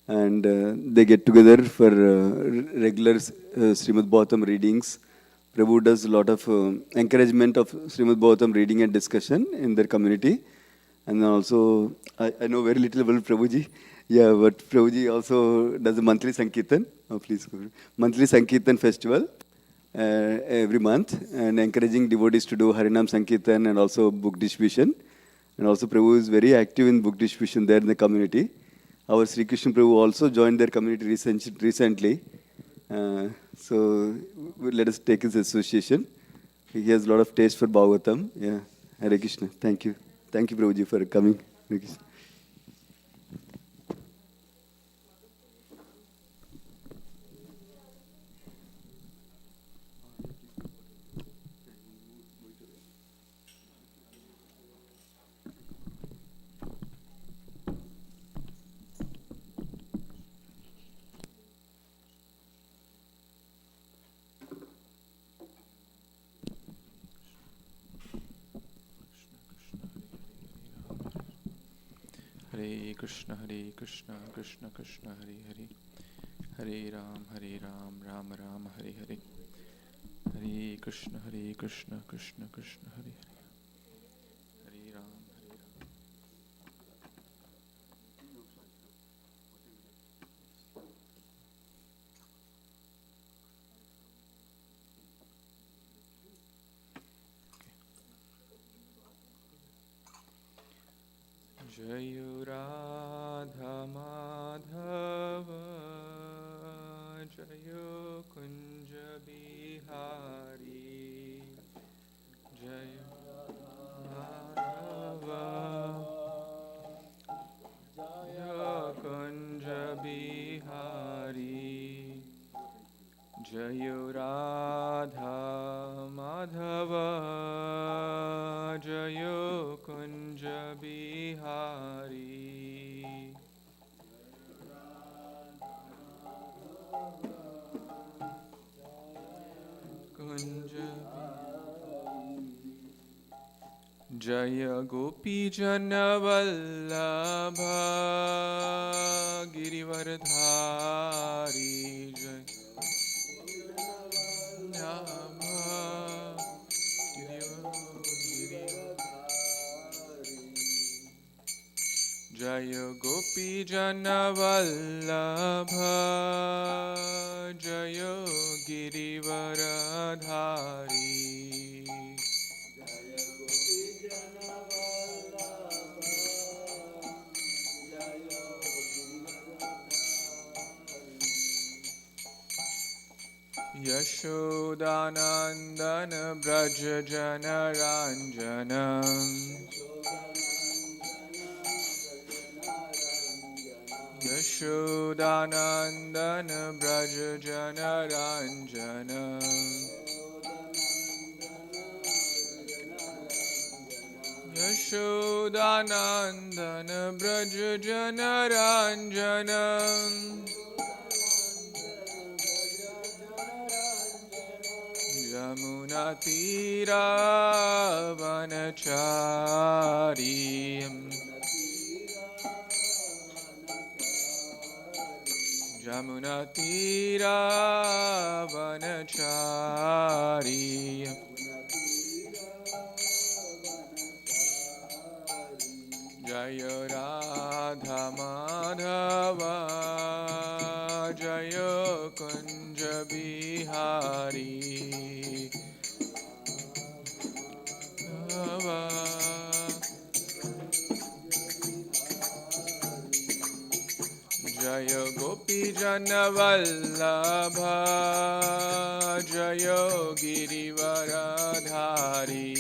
and they get together for regular Srimad Bhagavatam readings. Prabhu does a lot of encouragement of Srimad Bhagavatam reading and discussion in their community. And also, I know very little about Prabhuji. Yeah, but Prabhuji also does a monthly Sankirtan. Oh, please, go. Monthly Sankirtan festival every month, and encouraging devotees to do Harinam Sankirtan and also book distribution. And also, Prabhu is very active in book distribution there in the community. Our Sri Krishna Prabhu also joined their community recently. So let us take his association. He has a lot of taste for Bhagavatam. Yeah, Hare Krishna. Thank you. Thank you, Prabhuji, for coming. Hare Krishna. Hare Krishna, Krishna Krishna, Hare Hare, Hare Ram, Ram Ram, Hare Hare. Hare Krishna, Krishna Krishna, Hare Hare, Hare Ram, Hare Ram. Jayo Radha Madhava, Jayo Kunja Bihari, Jayo Madhava, Jayo Kunja Bihari, Jayo Radha Madhava, Jayo Kunja Bihari. Kunja Jaya Gopi Jana Vallabha Girivardhari Jaya Jaya Gopi Jana Vallabha Jaya Girivaradhari Yashodanandana Braja Jana Ranjanam Yashodanandana Braja Jana Ranjana Yashodanandana Braja Jana Ranjana Yamuna Tira Vanachari Jamuna Tira Vanachari Jaya Radha Madhava Jaya Kunja Bihari Madhava Jaya Gopi Jana Vallabha Jaya Girivaradhari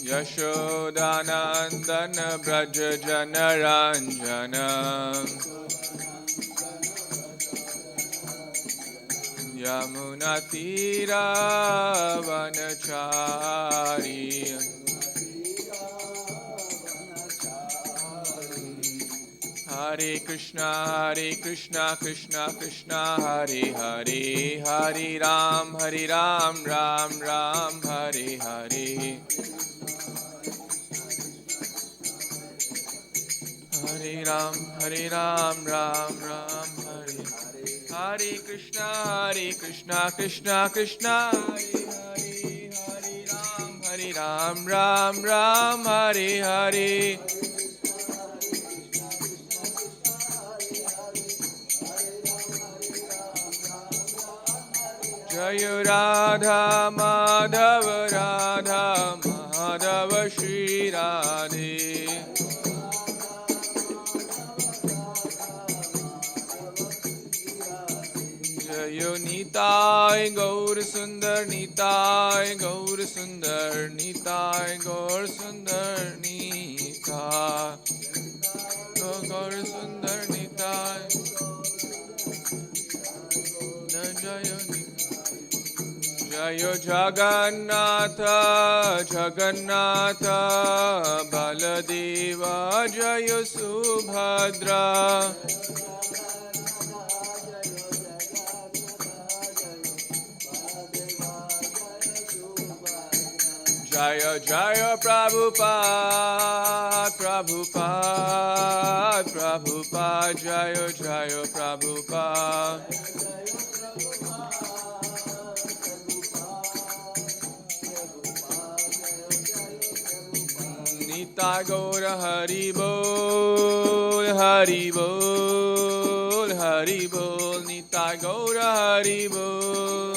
Yashodanandana Braja Jana Ranjana Yamuna Tira Vanachari Hare Krishna, Krishna Krishna, Hare Hare, Hare Ram, Ram Ram, Hare Hare. Hare Ram, Ram Ram, Hare Hare Krishna, Krishna Krishna, Hare Ram, Ram Hare Hare. Jaya Radha Madhava Radha Madhava Shri Radhe. Jaya Nitai Gaur Sundar Nitai Gaur Sundar Nitai Gaur Sundar Nitai Gaur Sundar Nitai. Jaya Jaya Jagannatha Jagannatha Baladeva Jaya Subhadra. Jaya Jaya Prabhupada Prabhupada Prabhupada Jaya Jaya Prabhupada. Nitai Gaura Hari Bol Hari Bol Hari Bol Nitai Gaura Hari Bol.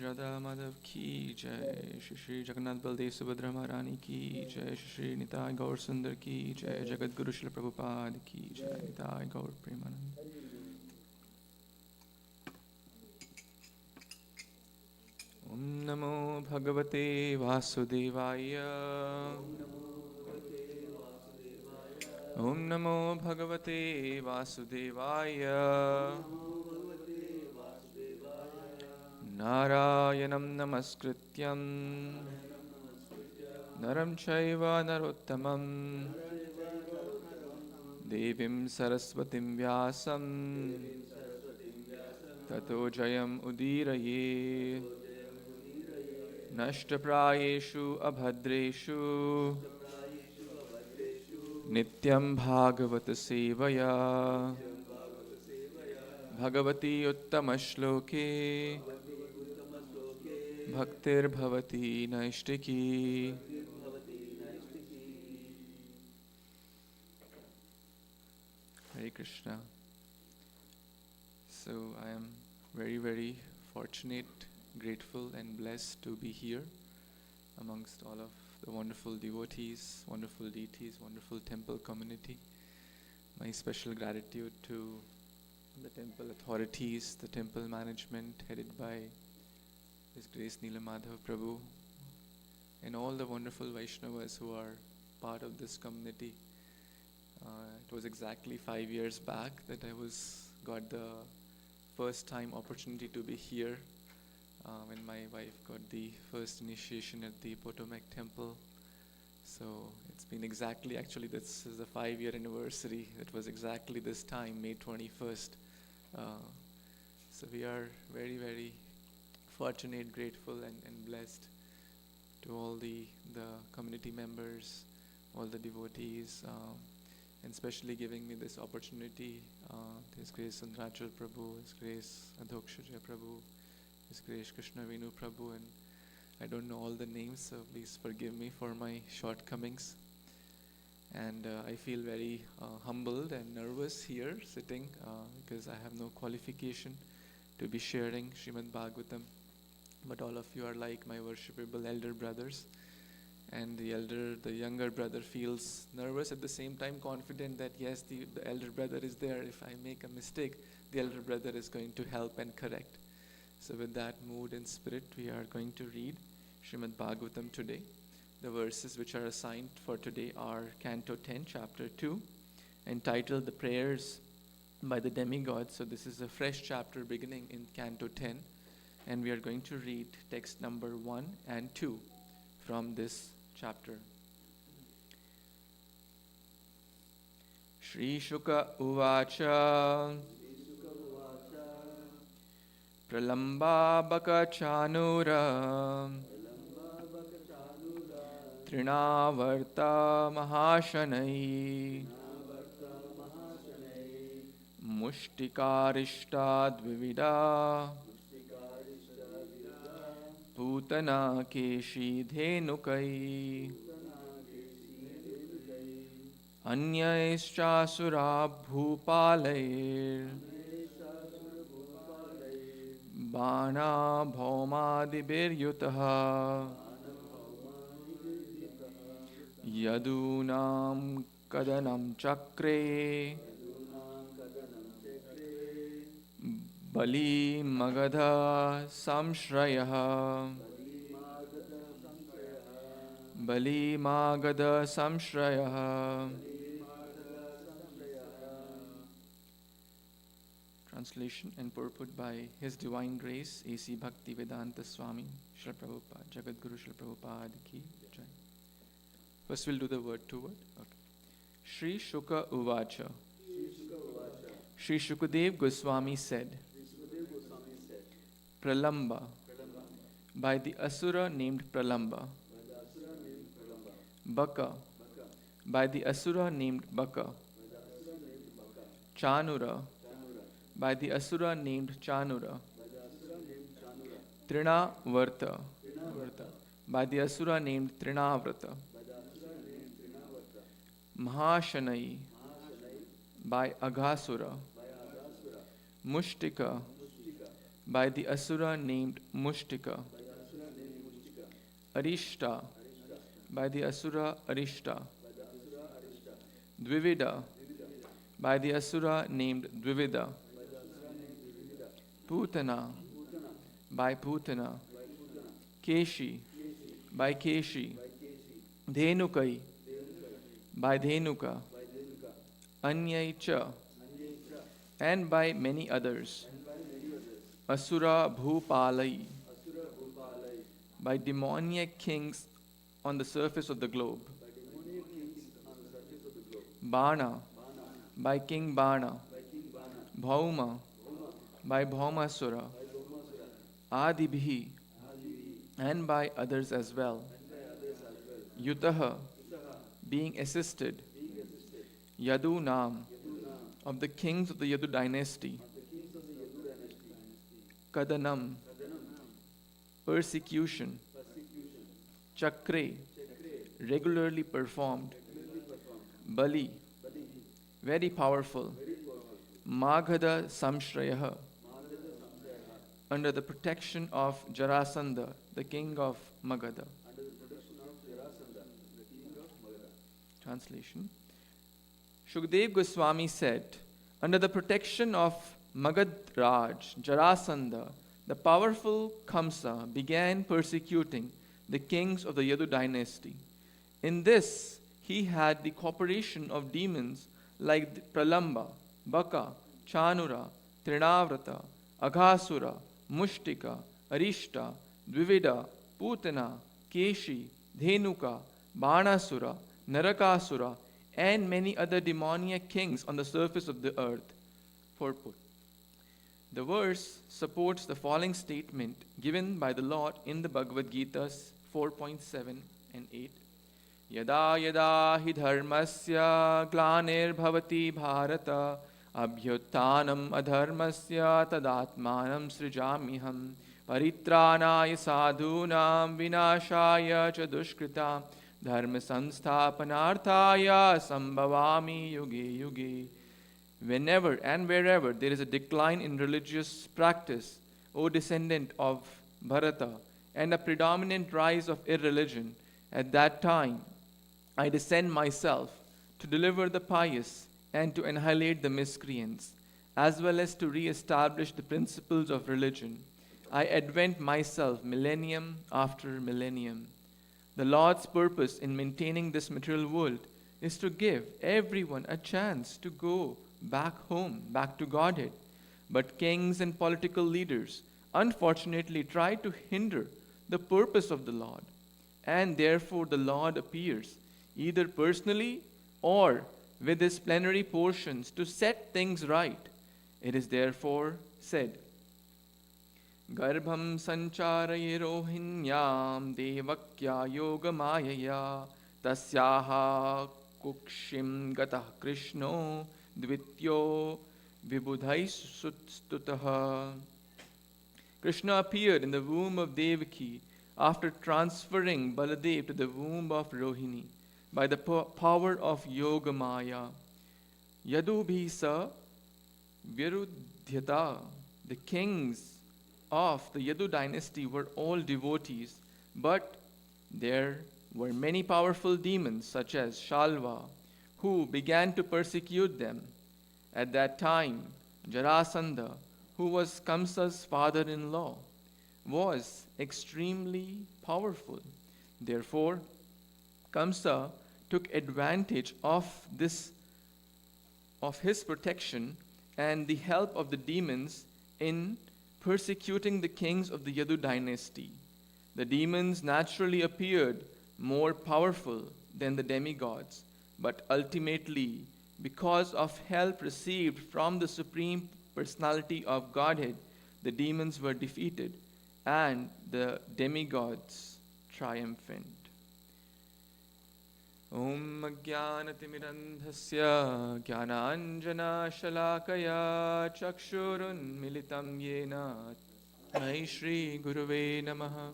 Radha Madhav ki jai, Shri Jagannath Baldev Subhadra Maharani ki jai, Shri Nitai Gaur Sundar ki jai, Jagat Guru Srila Prabhupada ki jai, Nitai Gaur Premanand. Om Namo Bhagavate Vasudevaya. Om Namo Bhagavate Vasudevaya. Narayanam Namaskrityam Naram Chaiva Narottamam Devim Saraswatim Vyasam Tato Jayam Udiraye Nashtaprayeshu Abhadreshu Nityam Bhagavata Sevaya Bhagavati Uttamashloke Bhaktir Bhavati Naishtiki. Hare Krishna. So I am very, very fortunate, grateful and blessed to be here amongst all of the wonderful devotees, wonderful deities, wonderful temple community. My special gratitude to the temple authorities, the temple management headed by His Grace Neelamadhav Prabhu, and all the wonderful Vaishnavas who are part of this community. It was exactly 5 years back that I got the first time opportunity to be here when my wife got the first initiation at the Potomac Temple. So it's been exactly, actually this is the 5-year anniversary. It was exactly this time, May 21st. So we are very, very fortunate, grateful and blessed to all the community members, all the devotees, and especially giving me this opportunity, His Grace Sundarachal Prabhu, His Grace Adhokshajaya Prabhu, His Grace Krishna Venu Prabhu, and I don't know all the names, so please forgive me for my shortcomings. And I feel very humbled and nervous here sitting because I have no qualification to be sharing Srimad Bhagavatam. But all of you are like my worshipable elder brothers. And the younger brother feels nervous, at the same time confident that yes, the elder brother is there. If I make a mistake, the elder brother is going to help and correct. So with that mood and spirit, we are going to read Srimad Bhagavatam today. The verses which are assigned for today are Canto 10, Chapter 2, entitled The Prayers by the demigods. So this is a fresh chapter beginning in Canto 10, and we are going to read text number 1 and 2 from this chapter. Shri Shuka Uvacha Pralamba Baka Chanura Trinavarta Mahashanai Mushtikarishta Dvivida Putana Keshi Dhenukai Anyaishchasura Bhupalair Bana Bhaumadibhiryutaha Yadunam Kadanam Chakre Bali Magadha Samshrayaha Bali Magadha Samshrayaha. Translation and purport by His Divine Grace A.C. Bhaktivedanta Swami Srila Prabhupada Jagadguru Srila Prabhupada Ki Jai. First we'll do the word to word. Okay. Shri Shuka Uvacha. Shri Shukadev Goswami said, Pralamba, by the asura named Pralamba. Baka, by the asura named Baka. Chanura, by the asura named Chanura. Trinavarta, by the asura named Trinavrata. Mahashanai, by Aghasura. Mushtika, by the asura named Mushtika. Arishta, by the asura Arishta. Dvivida, by the asura named Dvivida. Putana, by Putana. Keshi, by Keshi. Dhenukai, by Dhenuka. Anyaicha, and by many others. Asura Bhupalai, by demoniac kings on the surface of the globe. Bana, by King Bana. Bhauma, by Bhaumasura. Adibhi, and by others as well. Yutaha, being assisted. Yadunam, of the kings of the Yadu dynasty. Kadanam, persecution. Chakre, regularly performed. Bali, very powerful. Maghada Samshrayaha, under the protection of Jarasandha, the king of Magadha. Translation. Shukdev Goswami said, under the protection of Magad Raj, Jarasandha, the powerful Kamsa began persecuting the kings of the Yadu dynasty. In this, he had the cooperation of demons like Pralamba, Baka, Chanura, Trinavrata, Aghasura, Mushtika, Arishta, Dvivida, Putana, Keshi, Dhenuka, Banasura, Narakasura, and many other demoniac kings on the surface of the earth. Purport. The verse supports the following statement given by the Lord in the Bhagavad Gita 4.7 and 8. Yada yada hi dharmasya glanir bhavati bharata abhyuttanam adharmasya tadatmanam srijamiham paritranaya sadhunam vinashaya cha dushkrita dharma sansthapanarthaya sambhavami yuge yuge. Whenever and wherever there is a decline in religious practice, O descendant of Bharata, and a predominant rise of irreligion, at that time I descend myself to deliver the pious and to annihilate the miscreants, as well as to re-establish the principles of religion. I advent myself millennium after millennium. The Lord's purpose in maintaining this material world is to give everyone a chance to go back home, back to Godhead. But kings and political leaders unfortunately try to hinder the purpose of the Lord, and therefore the Lord appears either personally or with his plenary portions to set things right. It is therefore said, Garbham sancharaye rohinyam devakya yogamayaya tasyaha kukshim gatah krishno dvityo vibudhai sutstutaha. Krishna appeared in the womb of Devaki after transferring Baladev to the womb of Rohini by the power of Yogamaya. Yadubhisa Virudhyata. The kings of the Yadu dynasty were all devotees, but there were many powerful demons such as Shalva, who began to persecute them. At that time, Jarasandha, who was Kamsa's father-in-law, was extremely powerful. Therefore, Kamsa took advantage of his protection and the help of the demons in persecuting the kings of the Yadu dynasty. The demons naturally appeared more powerful than the demigods, but ultimately, because of help received from the Supreme Personality of Godhead, the demons were defeated and the demigods triumphant. Om Ajnanatimirandhasya Jnananjana Shalakaya Chakshurun Militam Yena Mai Shri Guruve Namaha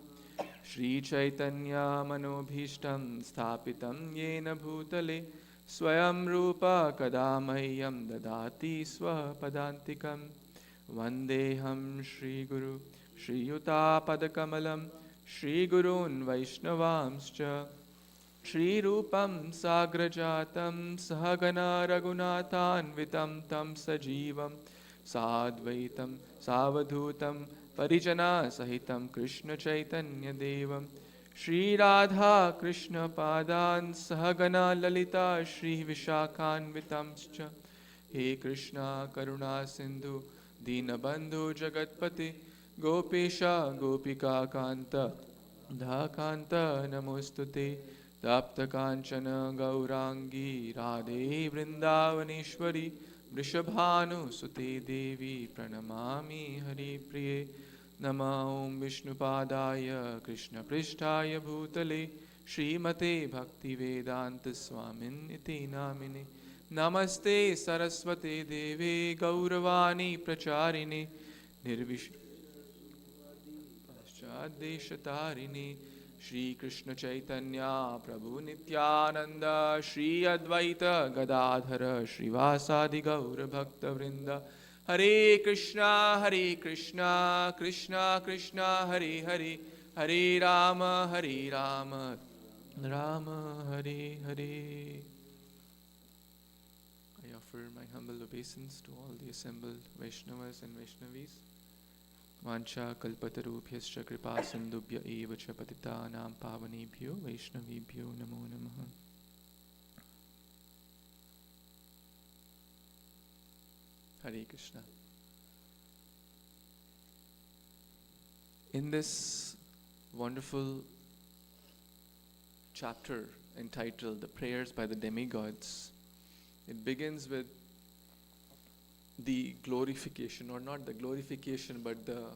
Shri Chaitanya Manobhishtam Sthapitam Yena Bhutale Swayam Rupa Kadamahyam Dadati Swapadantikam Vandeham Shri Guru Shri Yuta Padakamalam Shri Gurun Vaishnavamscha Shri Rupam Sagrajatam Sahagana Raghunathanvitam Tam Sajivam Sadvaitam Savadhutam Parijana Sahitam Krishna Chaitanya Devam Shri Radha Krishna Padan Sahagana Lalita Shri Vishakhanvitamscha He Krishna Karuna Sindhu Dinabandhu Jagatpati Gopesha Gopika Kanta Dhakanta Namostute Tapta Kanchana Gaurangi Radhe Vrindavaneshwari Vrishabhanu Sute Devi Pranamami Hari Priye Nama Om Vishnupadaya Krishna Prishtaya Bhutale Srimate Bhakti Vedanta Swamin Iti Namine Namaste Saraswate Deve Gauravani Pracharine Nirvish Paschadeshatarine Shri Krishna Chaitanya Prabhu Nityananda Shri Advaita Gadadhara Shri Vasadi Gaura Bhakta Vrinda Hare Krishna Krishna Krishna Hare Hare Hare Rama Rama Hare Hare. I offer my humble obeisance to all the assembled Vaishnavas and Vaishnavis. Vancha kalpatarubhyascha kripa sindubhya eva cha patitanam pavanebhyo vaishnavibhyo namo namaha. Hare Krishna. In this wonderful chapter entitled The Prayers by the Demigods, it begins with the glorification, or not the glorification, but the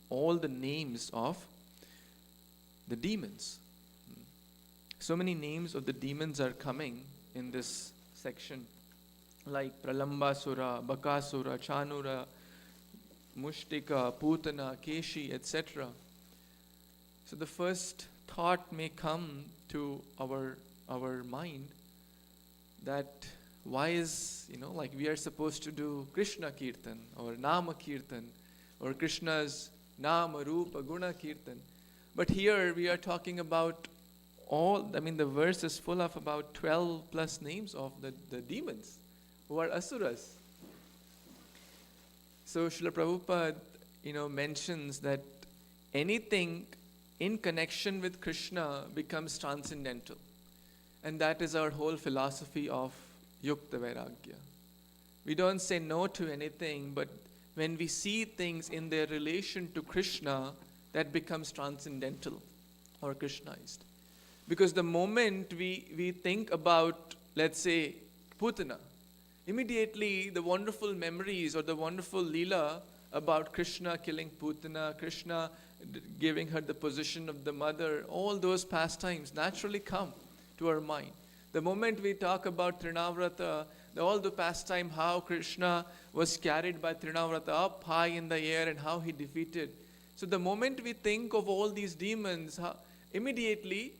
all the names of the demons. So many names of the demons are coming in this section, like Pralambasura, Bakasura, Chanura, Mushtika, Putana, Keshi, etc. So the first thought may come to our mind that why is, like we are supposed to do Krishna Kirtan or Nama Kirtan or Krishna's Nama, Rupa, Guna Kirtan. But here we are talking about the verse is full of about 12 plus names of the demons who are asuras. So Srila Prabhupada, mentions that anything in connection with Krishna becomes transcendental. And that is our whole philosophy of Yukta Vairagya. We don't say no to anything, but when we see things in their relation to Krishna, that becomes transcendental or Krishnized. Because the moment we think about, let's say, Putana, immediately the wonderful memories or the wonderful Leela about Krishna killing Putana, Krishna giving her the position of the mother, all those pastimes naturally come to our mind. The moment we talk about Trinavrata, all the pastime, how Krishna was carried by Trinavrata up high in the air and how he defeated. So the moment we think of all these demons, immediately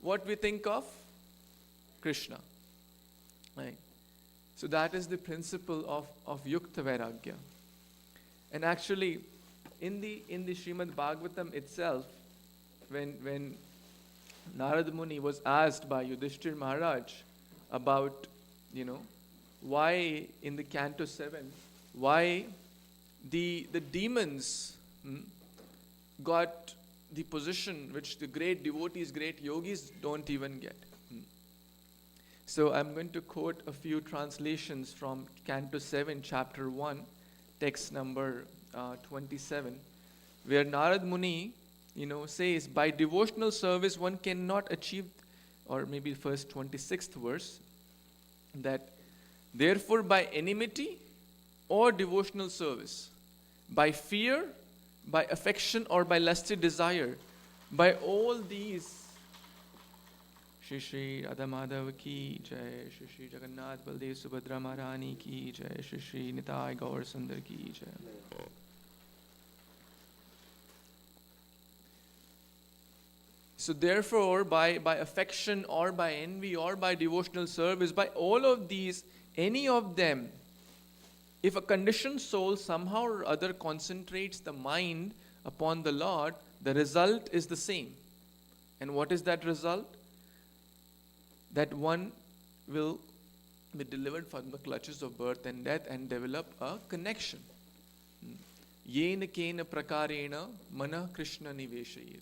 what we think of? Krishna. Right? So that is the principle of Yukta Vairagya. And actually, in the Srimad Bhagavatam itself, when Narad Muni was asked by Yudhishthir Maharaj about, why in the Canto 7, why the demons got the position which the great devotees, great yogis don't even get. So I'm going to quote a few translations from Canto 7, Chapter 1, text number 27, where Narad Muni, says, by devotional service one cannot achieve, or maybe first 26th verse, that therefore by enmity or devotional service, by fear, by affection or by lusty desire, by all these, Shri Shri Radha Madhava ki jai, Shri Shri Jagannath Baldev Subhadra Maharani ki jai, Shri Shri Nitai Gaur Sundar ki jai. So therefore, by affection or by envy or by devotional service, by all of these, any of them, if a conditioned soul somehow or other concentrates the mind upon the Lord, the result is the same. And what is that result? That one will be delivered from the clutches of birth and death and develop a connection. Yena kena prakarena mana Krishna niveshayet.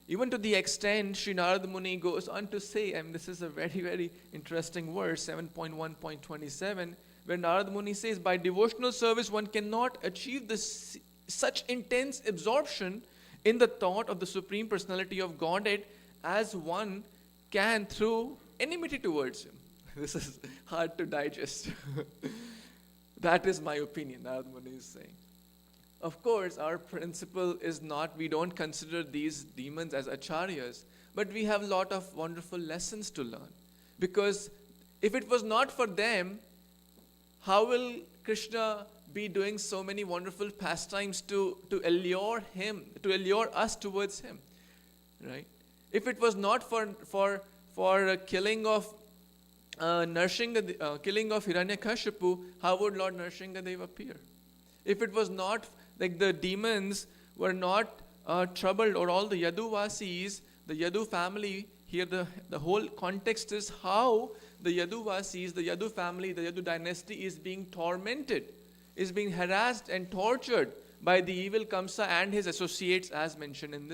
Even to the extent Sri Narada Muni goes on to say, and this is a very, very interesting verse, 7.1.27, where Narada Muni says, by devotional service one cannot achieve this such intense absorption in the thought of the Supreme Personality of Godhead as one can through enmity towards Him. This is hard to digest. That is my opinion, Narada Muni is saying. Of course, our principle is not, we don't consider these demons as acharyas, but we have a lot of wonderful lessons to learn. Because if it was not for them, how will Krishna be doing so many wonderful pastimes to allure him, to allure us towards him, right? If it was not for killing of killing of Hiranyakashipu, how would Lord Nrsingadev appear? If it was not like the demons were not troubled, or all the Yaduvasis, the Yadu family, here the whole context is how the Yaduvasis, the Yadu family, the Yadu dynasty is being tormented, is being harassed and tortured by the evil Kamsa and his associates, as mentioned in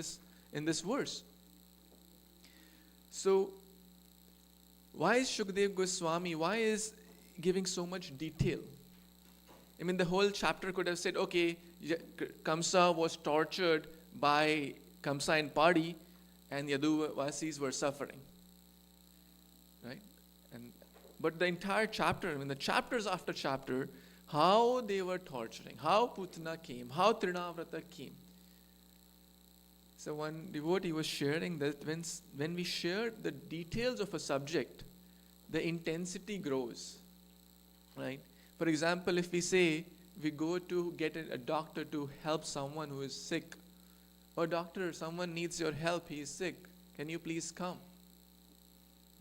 this verse. So, why is Shukdev Goswami, why is giving so much detail? I mean, the whole chapter could have said, okay, Kamsa was tortured by Kamsa and Padi, and Yaduvasis were suffering. Right? But the entire chapter, I mean, the chapters after chapter, how they were torturing, how Putana came, how Trinavrata came. So one devotee was sharing that when we share the details of a subject, the intensity grows. Right? For example, if we say we go to get a doctor to help someone who is sick, oh doctor, someone needs your help, he is sick, can you please come?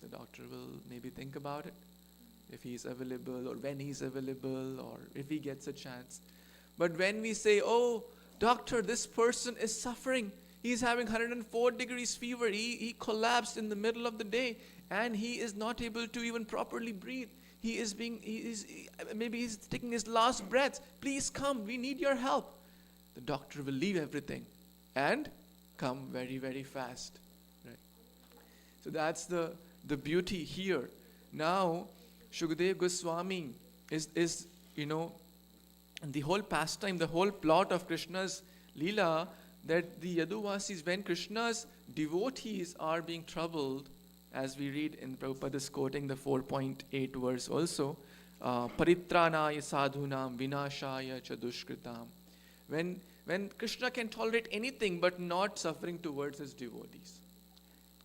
The doctor will maybe think about it, if he is available, or when he is available, or if he gets a chance. But when we say, oh doctor, this person is suffering, he is having 104 degrees fever, he collapsed in the middle of the day, and he is not able to even properly breathe. Maybe he's taking his last breaths. Please come, we need your help. The doctor will leave everything and come very, very fast. Right? So that's the beauty here. Now, Shukadeva Goswami is the whole pastime, the whole plot of Krishna's Leela, that the Yaduvasis, when Krishna's devotees are being troubled, as we read in Prabhupada's quoting the 4.8 verse also, Paritranaya sadhunam vinashaya cha dushkritam. When Krishna can tolerate anything but not suffering towards his devotees.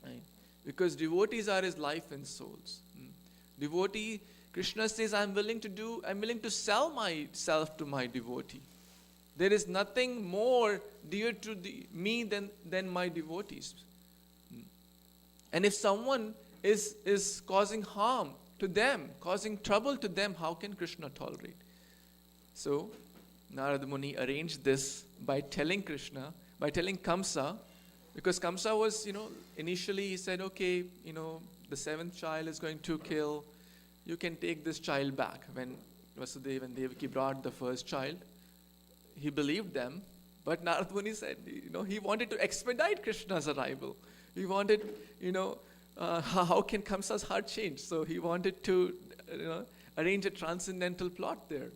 Right? Because devotees are his life and souls. Devotee, Krishna says, I'm willing to sell myself to my devotee. There is nothing more dear to me than my devotees. And if someone is causing harm to them, causing trouble to them, how can Krishna tolerate? So, Narada Muni arranged this by telling Kamsa, because Kamsa was, initially he said, okay, the seventh child is going to kill, you can take this child back. When Vasudeva and Devaki brought the first child, he believed them, but Narada Muni said, he wanted to expedite Krishna's arrival. He wanted, how can Kamsa's heart change? So he wanted to, arrange a transcendental plot there.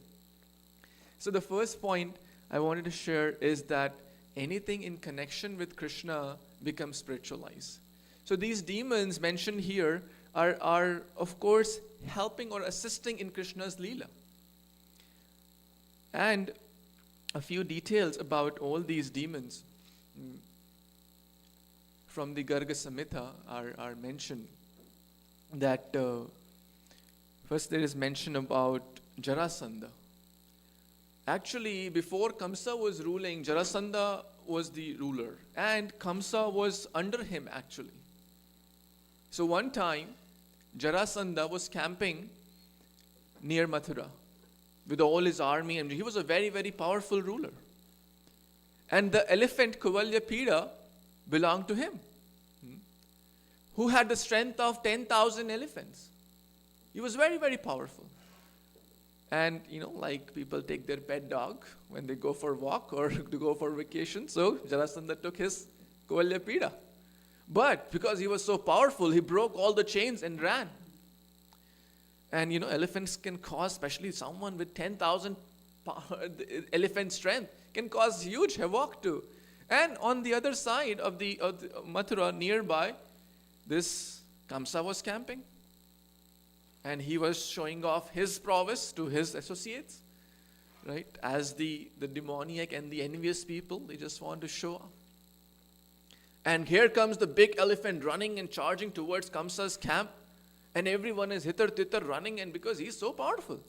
So the first point I wanted to share is that anything in connection with Krishna becomes spiritualized. So these demons mentioned here are of course helping or assisting in Krishna's Leela. And a few details about all these demons from the Garga Samhita are mentioned. That first there is mention about Jarasandha. Actually, before Kamsa was ruling, Jarasandha was the ruler, and Kamsa was under him actually. So one time, Jarasandha was camping near Mathura with all his army, and he was a very, very powerful ruler. And the elephant Kuvalyapida belonged to him, who had the strength of 10,000 elephants. He was very, very powerful. And, like people take their pet dog when they go for a walk or to go for vacation. So Jarasandha took his Kuvalyapida. But because he was so powerful, he broke all the chains and ran. And, elephants can cause, especially someone with 10,000 elephant strength, can cause huge havoc too. And on the other side of the Mathura, nearby, this Kamsa was camping. And he was showing off his prowess to his associates, right? As the demoniac and the envious people, they just want to show off. And here comes the big elephant running and charging towards Kamsa's camp. And everyone is hither-thither running, and because he's so powerful.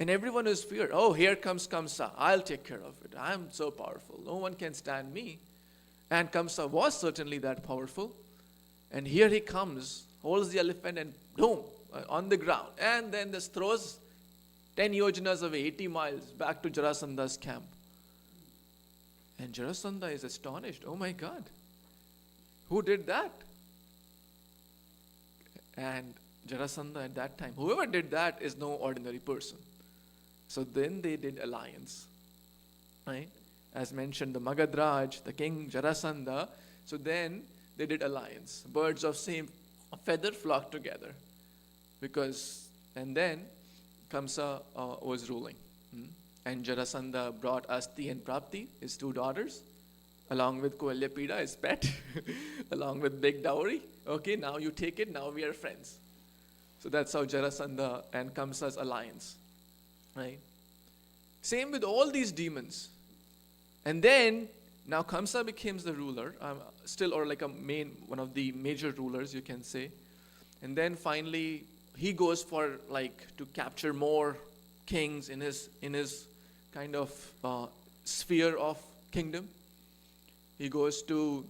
And everyone is feared. Oh, here comes Kamsa. I'll take care of it. I'm so powerful. No one can stand me. And Kamsa was certainly that powerful. And here he comes, holds the elephant and boom, on the ground. And then this throws 10 yojanas away, 80 miles, back to Jarasandha's camp. And Jarasandha is astonished. Oh my God, who did that? And Jarasandha at that time, whoever did that is no ordinary person. So then they did alliance, right? As mentioned, the Magadraj, the king Jarasandha. So then they did alliance. Birds of same feather flocked together. And then Kamsa was ruling. And Jarasandha brought Asti and Prapti, his two daughters, along with Kuvalyapida, his pet, along with big dowry. Okay, now you take it, now we are friends. So that's how Jarasandha and Kamsa's alliance. Right? Same with all these demons. And then, now Kamsa becomes the ruler, or like one of the major rulers, you can say. And then finally, he goes for to capture more kings in his kind of sphere of kingdom. He goes to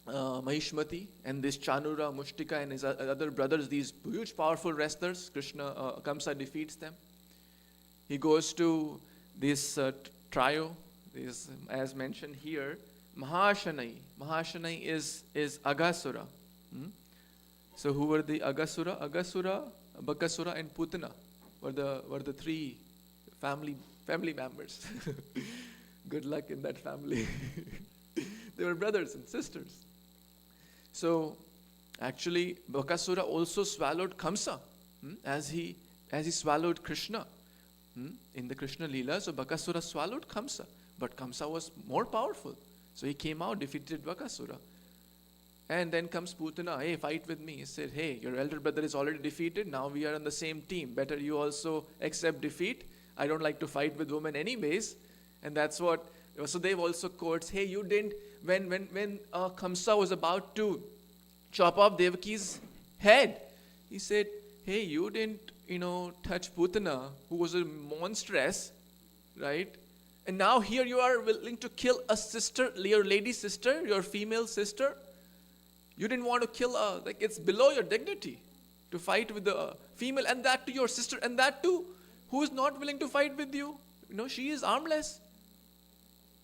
Mahishmati and this Chanura, Mushtika and his other brothers, these huge powerful wrestlers. Kamsa defeats them. He goes to this trio, as mentioned here, Mahashanai. Mahashanai is Agasura. So who were the Agasura? Agasura, Bakasura and Putana were the three family members. Good luck in that family. They were brothers and sisters. So actually Bakasura also swallowed Kamsa as he as he swallowed Krishna in the Krishna Leela. So Bakasura swallowed Kamsa, but Kamsa was more powerful. So he came out, defeated Bakasura. And then comes Putana, hey, fight with me. He said, hey, your elder brother is already defeated. Now we are on the same team. Better you also accept defeat. I don't like to fight with women anyways. And that's what, so they've also quotes, hey, you didn't, when Kamsa was about to chop off Devaki's head, he said, hey, you didn't, touch Putana, who was a monstrous, right? And now here you are willing to kill a sister, your lady sister, your female sister. You didn't want to kill her. Like, it's below your dignity to fight with the female, and that to your sister, and that too, who is not willing to fight with you. She is armless.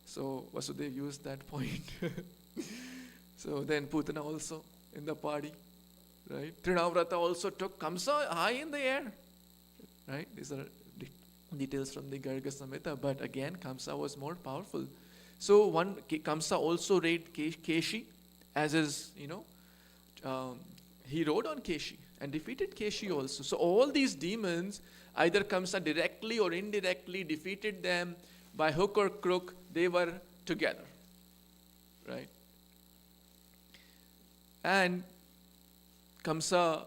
So Vasudev used that point. So then Putana also in the party, right? Trinavrata also took Kamsa high in the air, right? These are details from the Garga Samhita, but again, Kamsa was more powerful. So Kamsa also raided Keshi, as is, he rode on Keshi and defeated Keshi also. So all these demons, either Kamsa directly or indirectly defeated them by hook or crook. They were together, right? And Kamsa,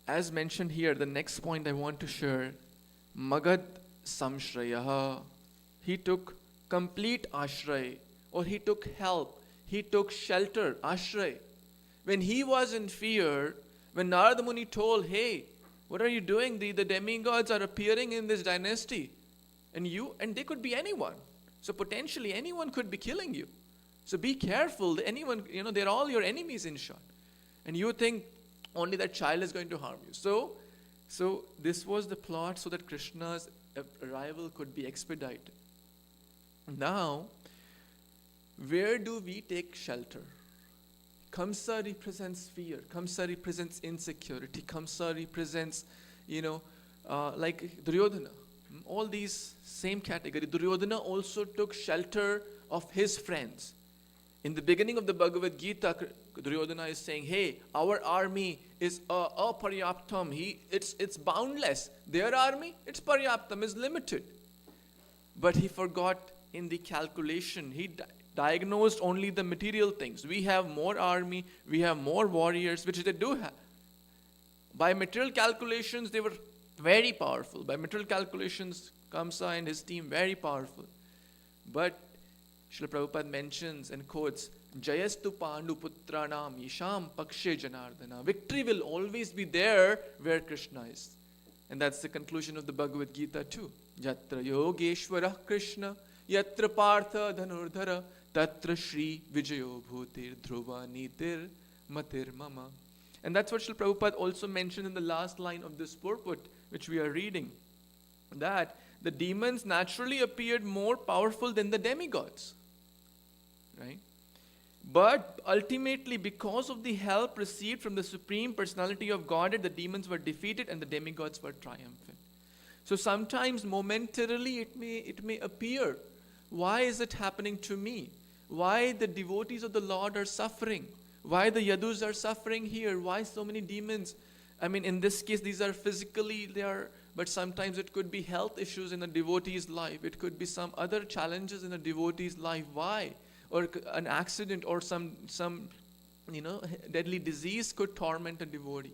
as mentioned here, the next point I want to share, Magad Samshrayaha, he took complete ashray, or he took help, he took shelter, ashray. When he was in fear, when Narada Muni told, hey, what are you doing? The demigods are appearing in this dynasty. And they could be anyone. So potentially anyone could be killing you. So be careful. Anyone, they're all your enemies in short. And you think only that child is going to harm you. So this was the plot so that Krishna's arrival could be expedited. Now, where do we take shelter? Kamsa represents fear. Kamsa represents insecurity. Kamsa represents, like Duryodhana. All these same category. Duryodhana also took shelter of his friends. In the beginning of the Bhagavad Gita, Duryodhana is saying, hey, our army is aparyaptam. It's boundless. Their army, it's paryaptam, is limited. But he forgot in the calculation. He diagnosed only the material things. We have more army, we have more warriors, which they do have. By material calculations, they were very powerful. By material calculations, Kamsa and his team, very powerful. But Srila Prabhupada mentions and quotes, Jayastu Pandu Putranam Yisham Pakshe Janardana. Victory will always be there where Krishna is. And that's the conclusion of the Bhagavad Gita too. Yatra Yogeshwara Krishna, Yatra Partha Dhanurdhara, Tatra Shri Vijayo Bhutir Dhruva Nitir Matir Mama. And that's what Srila Prabhupada also mentioned in the last line of this purport, which we are reading. That the demons naturally appeared more powerful than the demigods. Right? But ultimately, because of the help received from the Supreme Personality of Godhead, the demons were defeated and the demigods were triumphant. So sometimes momentarily it may appear, why is it happening to me? Why the devotees of the Lord are suffering? Why the Yadus are suffering here? Why so many demons? I mean, in this case, these are physically but sometimes it could be health issues in a devotee's life. It could be some other challenges in a devotee's life. Why? Or an accident or some deadly disease could torment a devotee.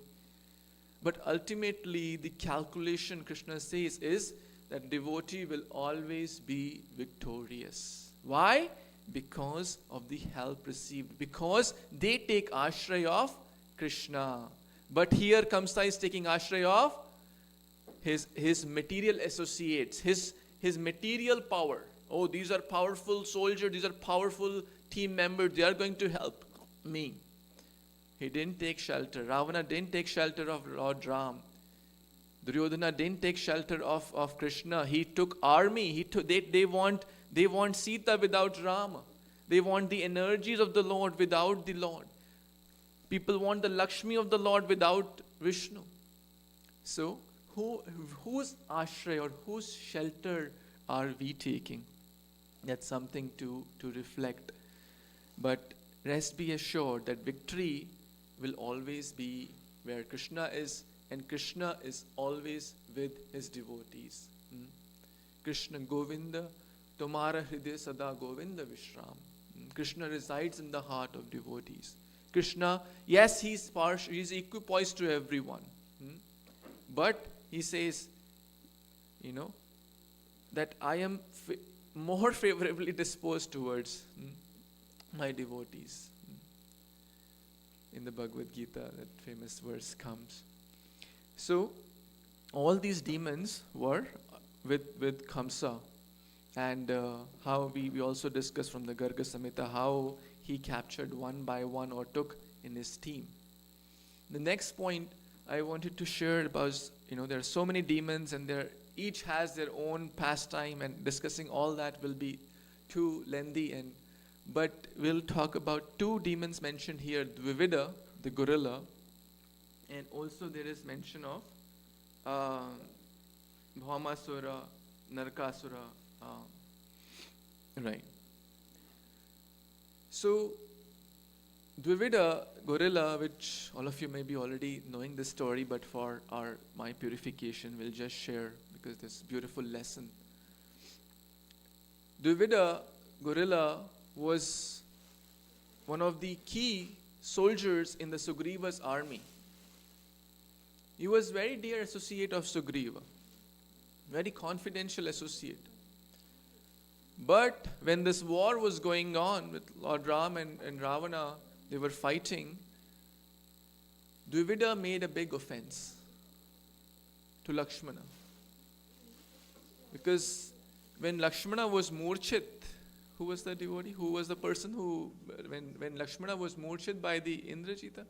But ultimately, the calculation, Krishna says, is that devotee will always be victorious. Why? Because of the help received. Because they take ashray of Krishna. But here Kamsa is taking ashray of his material associates, his material power. Oh, these are powerful soldiers, these are powerful team members, they are going to help me. He didn't take shelter. Ravana didn't take shelter of Lord Ram. Duryodhana didn't take shelter of Krishna. He took army. They want Sita without Rama. They want the energies of the Lord without the Lord. People want the Lakshmi of the Lord without Vishnu. So, whose ashray or whose shelter are we taking? That's something to reflect. But rest be assured that victory will always be where Krishna is and Krishna is always with his devotees. Krishna Govinda, Tomara Hriday Sada Govinda Vishram. Krishna resides in the heart of devotees. Krishna, yes, he's equipoised to everyone. But he says, that I am more favorably disposed towards my devotees. In the Bhagavad Gita, that famous verse comes. So, all these demons were with Kamsa. And how we also discussed from the Garga Samhita how he captured one by one or took in his team. The next point I wanted to share about, there are so many demons and each has their own pastime, and discussing all that will be too lengthy. But we'll talk about two demons mentioned here, Dvivida, the gorilla, and also there is mention of Bhaumasura, Narakasura. Right. So, Dvivida, gorilla, which all of you may be already knowing this story, but for my purification, we'll just share because this beautiful lesson. Dvivida, gorilla, was one of the key soldiers in the Sugriva's army. He was very dear associate of Sugriva, very confidential associate. But when this war was going on with Lord Ram and Ravana, they were fighting, Dvivida made a big offense to Lakshmana. Because when Lakshmana was Murchit, who was the devotee? Who was the person who, when Lakshmana was Murchit by the Indrajita,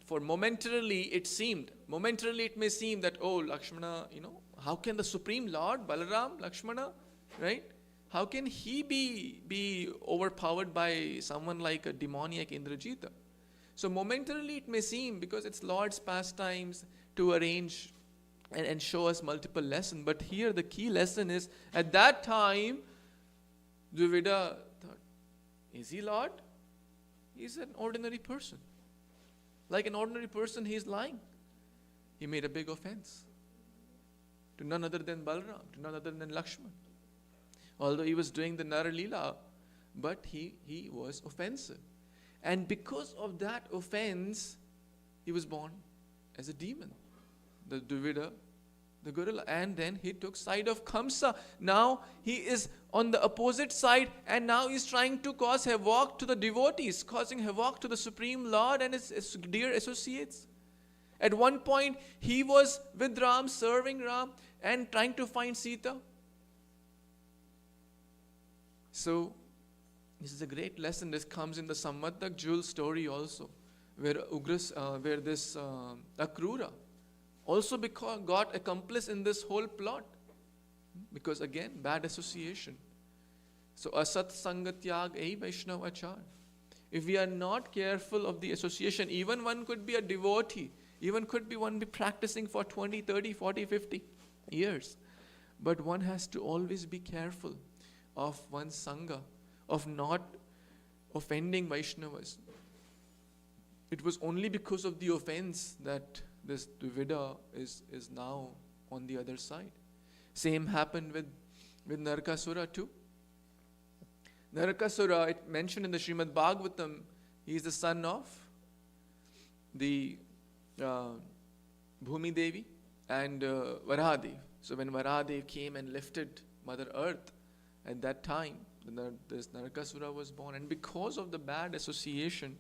for momentarily it may seem that, oh, Lakshmana, how can the Supreme Lord, Balaram, Lakshmana, right? How can he be overpowered by someone like a demoniac Indrajita? So momentarily it may seem, because it's Lord's pastimes to arrange and show us multiple lessons. But here the key lesson is, at that time, Dvivida thought, is he Lord? He's an ordinary person. Like an ordinary person, he's lying. He made a big offense to none other than Balaram, to none other than Lakshman. Although he was doing the Nara Leela, but he was offensive. And because of that offense, he was born as a demon, the Dvivida, the gorilla. And then he took side of Kamsa. Now he is on the opposite side, and now he's trying to cause havoc to the devotees, causing havoc to the Supreme Lord and his dear associates. At one point, he was with Ram, serving Ram, and trying to find Sita. So, this is a great lesson. This comes in the Sammatak Jewel story also, where this Akrura also got accomplice in this whole plot. Because again, bad association. So, asat sangatyag ei Vaishnav achar. If we are not careful of the association, even one could be a devotee, even could be one be practicing for 20, 30, 40, 50 years. But one has to always be careful of one's sangha, of not offending Vaishnavas. It was only because of the offense that this Dvivida is now on the other side. Same happened with Narakasura too. Narakasura, it mentioned in the Srimad Bhagavatam, he is the son of the Bhumi Devi and Varahadev. So when Varahadev came and lifted Mother Earth, at that time, this Narakasura was born. And because of the bad association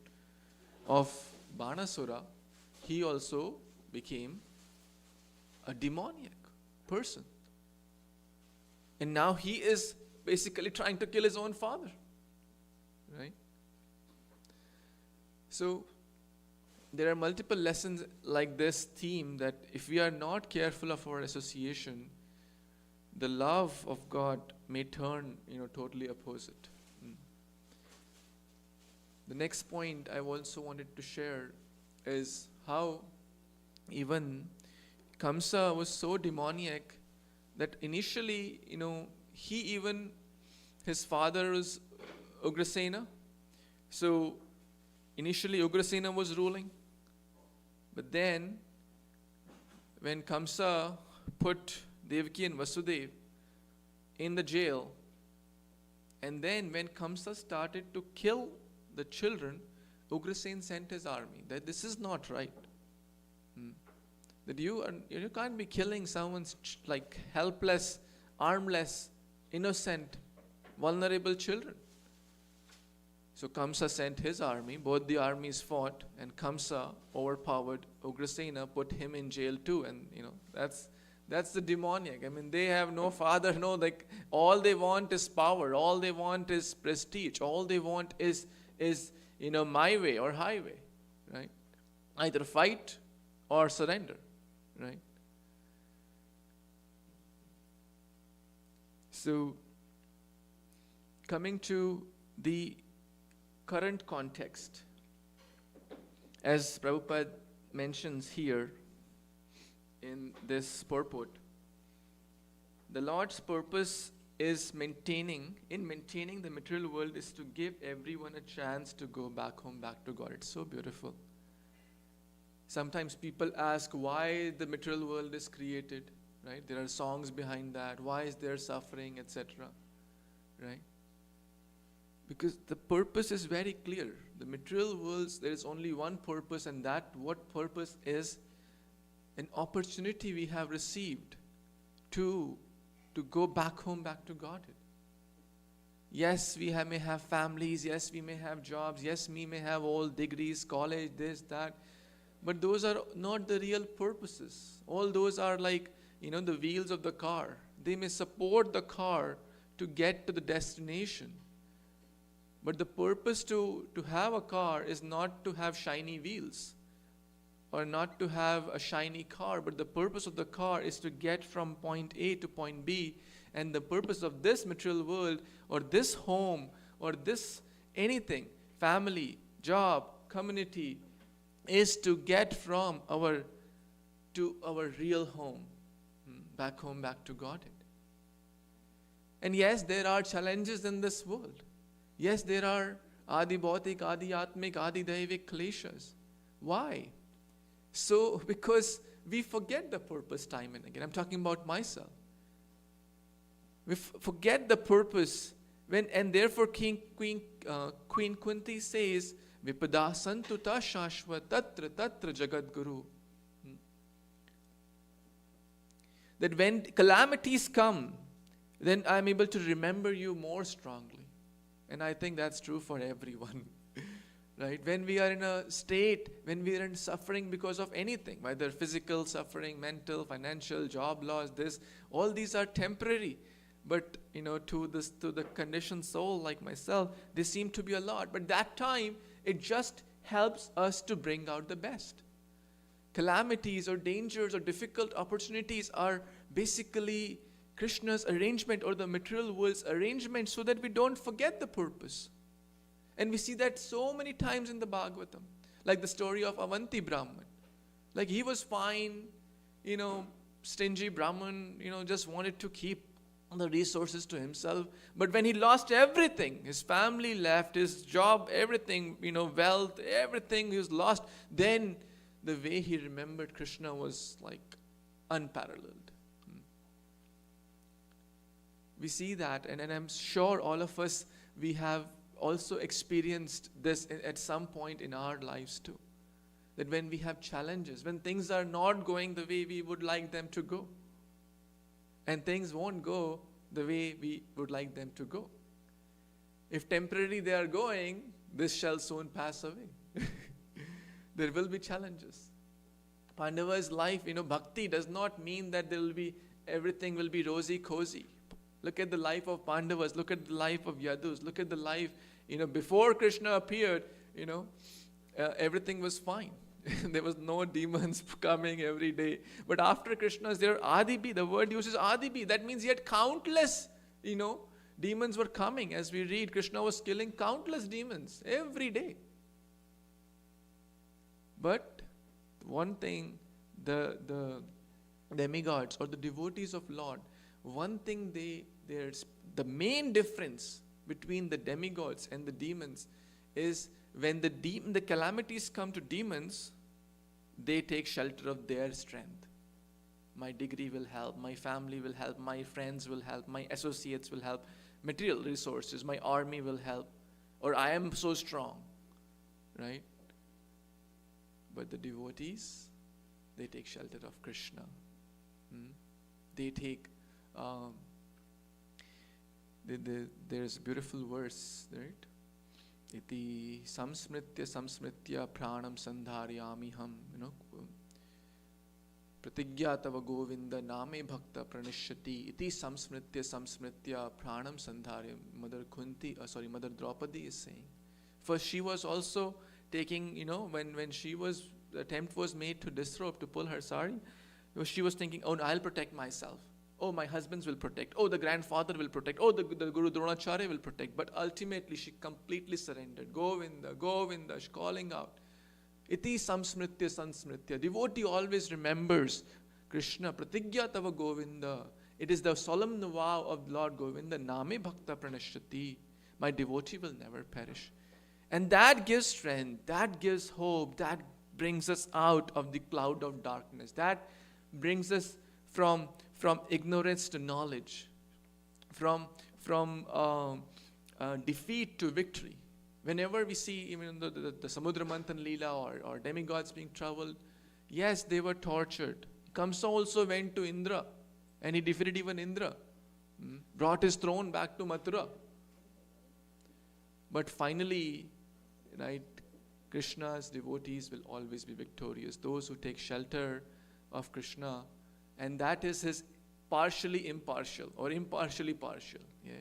of Banasura, he also became a demoniac person. And now he is basically trying to kill his own father. Right? So, there are multiple lessons like this theme, that if we are not careful of our association, the love of God may turn, totally opposite. The next point I also wanted to share is how even Kamsa was so demoniac that initially, his father was Ugrasena. So initially Ugrasena was ruling. But then, when Kamsa put Devaki and Vasudev in the jail, and then when Kamsa started to kill the children, Ugrasen sent his army. That this is not right. That you can't be killing someone's like helpless, armless, innocent, vulnerable children. So Kamsa sent his army. Both the armies fought, and Kamsa overpowered Ugrasena, put him in jail too. And that's the demoniac. I mean, they have no father, no, like all they want is power, all they want is prestige, all they want is my way or highway, right? Either fight or surrender, right? So, coming to the current context, as Prabhupada mentions here in this purport, the Lord's purpose is maintaining the material world is to give everyone a chance to go back home, back to God. It's so beautiful. Sometimes people ask why the material world is created, right? There are songs behind that. Why is there suffering, etc., right? Because the purpose is very clear. The material world, there is only one purpose, and what purpose is an opportunity we have received to go back home, back to Godhead. Yes, we may have families. Yes, we may have jobs. Yes, we may have all degrees, college, this, that. But those are not the real purposes. All those are like, the wheels of the car. They may support the car to get to the destination. But the purpose to have a car is not to have shiny wheels or not to have a shiny car, but the purpose of the car is to get from point A to point B. And the purpose of this material world or this home or this anything, family, job, community, is to get from our real home, back to Godhead. And yes, there are challenges in this world. Yes, there are Adi Bhautik, Adi Atmik, Adi Daivik kleshas. Why? So, because we forget the purpose time and again. I'm talking about myself. We forget the purpose and therefore Queen Kunti says, Vipada santuta shashva tatra jagat guru. That when calamities come, then I'm able to remember you more strongly. And I think that's true for everyone. Right? When we are in a state, when we are in suffering because of anything, whether physical suffering, mental, financial, job loss, all these are temporary. But, to the conditioned soul like myself, they seem to be a lot. But that time, it just helps us to bring out the best. Calamities or dangers or difficult opportunities are basically Krishna's arrangement or the material world's arrangement so that we don't forget the purpose. And we see that so many times in the Bhagavatam. Like the story of Avanti Brahman. Like he was fine, stingy Brahman, just wanted to keep the resources to himself. But when he lost everything, his family left, his job, everything, wealth, everything he was lost, then the way he remembered Krishna was like unparalleled. We see that, and I'm sure all of us, we have also experienced this at some point in our lives too. That when we have challenges, when things are not going the way we would like them to go, and things won't go the way we would like them to go. If temporarily they are going, this shall soon pass away. There will be challenges. Pandava's life, bhakti does not mean that everything will be rosy cozy. Look at the life of Pandavas, look at the life of Yadus, look at the life, before Krishna appeared, everything was fine. There was no demons coming every day. But after Krishna's there, Adibi, the word uses Adibi. That means yet countless, demons were coming. As we read, Krishna was killing countless demons every day. But one thing, the demigods or the devotees of Lord, one thing there's the main difference between the demigods and the demons is when the calamities come to demons, they take shelter of their strength. My degree will help, my family will help, my friends will help, my associates will help, material resources, my army will help, or I am so strong, right? But the devotees, they take shelter of Krishna. They take, there's a beautiful verse, right? Iti samsmritya pranam sandharyamiham, pratigya tava Govinda name bhakta pranishyati iti samsmritya pranam sandharyam. Mother Draupadi is saying. First she was also taking, when the attempt was made to disrobe, to pull her sari, she was thinking, oh, I'll protect myself. Oh, my husbands will protect. Oh, the grandfather will protect. Oh, the Guru Dronacharya will protect. But ultimately, she completely surrendered. Govinda, Govinda, she's calling out. Iti samsmritya sansmritya. Devotee always remembers Krishna. Pratigya tava Govinda. It is the solemn vow of Lord Govinda. Name bhakta pranashyati. My devotee will never perish. And that gives strength. That gives hope. That brings us out of the cloud of darkness. That brings us from ignorance to knowledge, from defeat to victory. Whenever we see even the Samudra Manthan Leela or demigods being troubled, yes, they were tortured. Kamsa also went to Indra and he defeated even Indra, brought his throne back to Mathura. But finally, right, Krishna's devotees will always be victorious. Those who take shelter of Krishna, and that is his partially impartial or impartially partial. Yeah?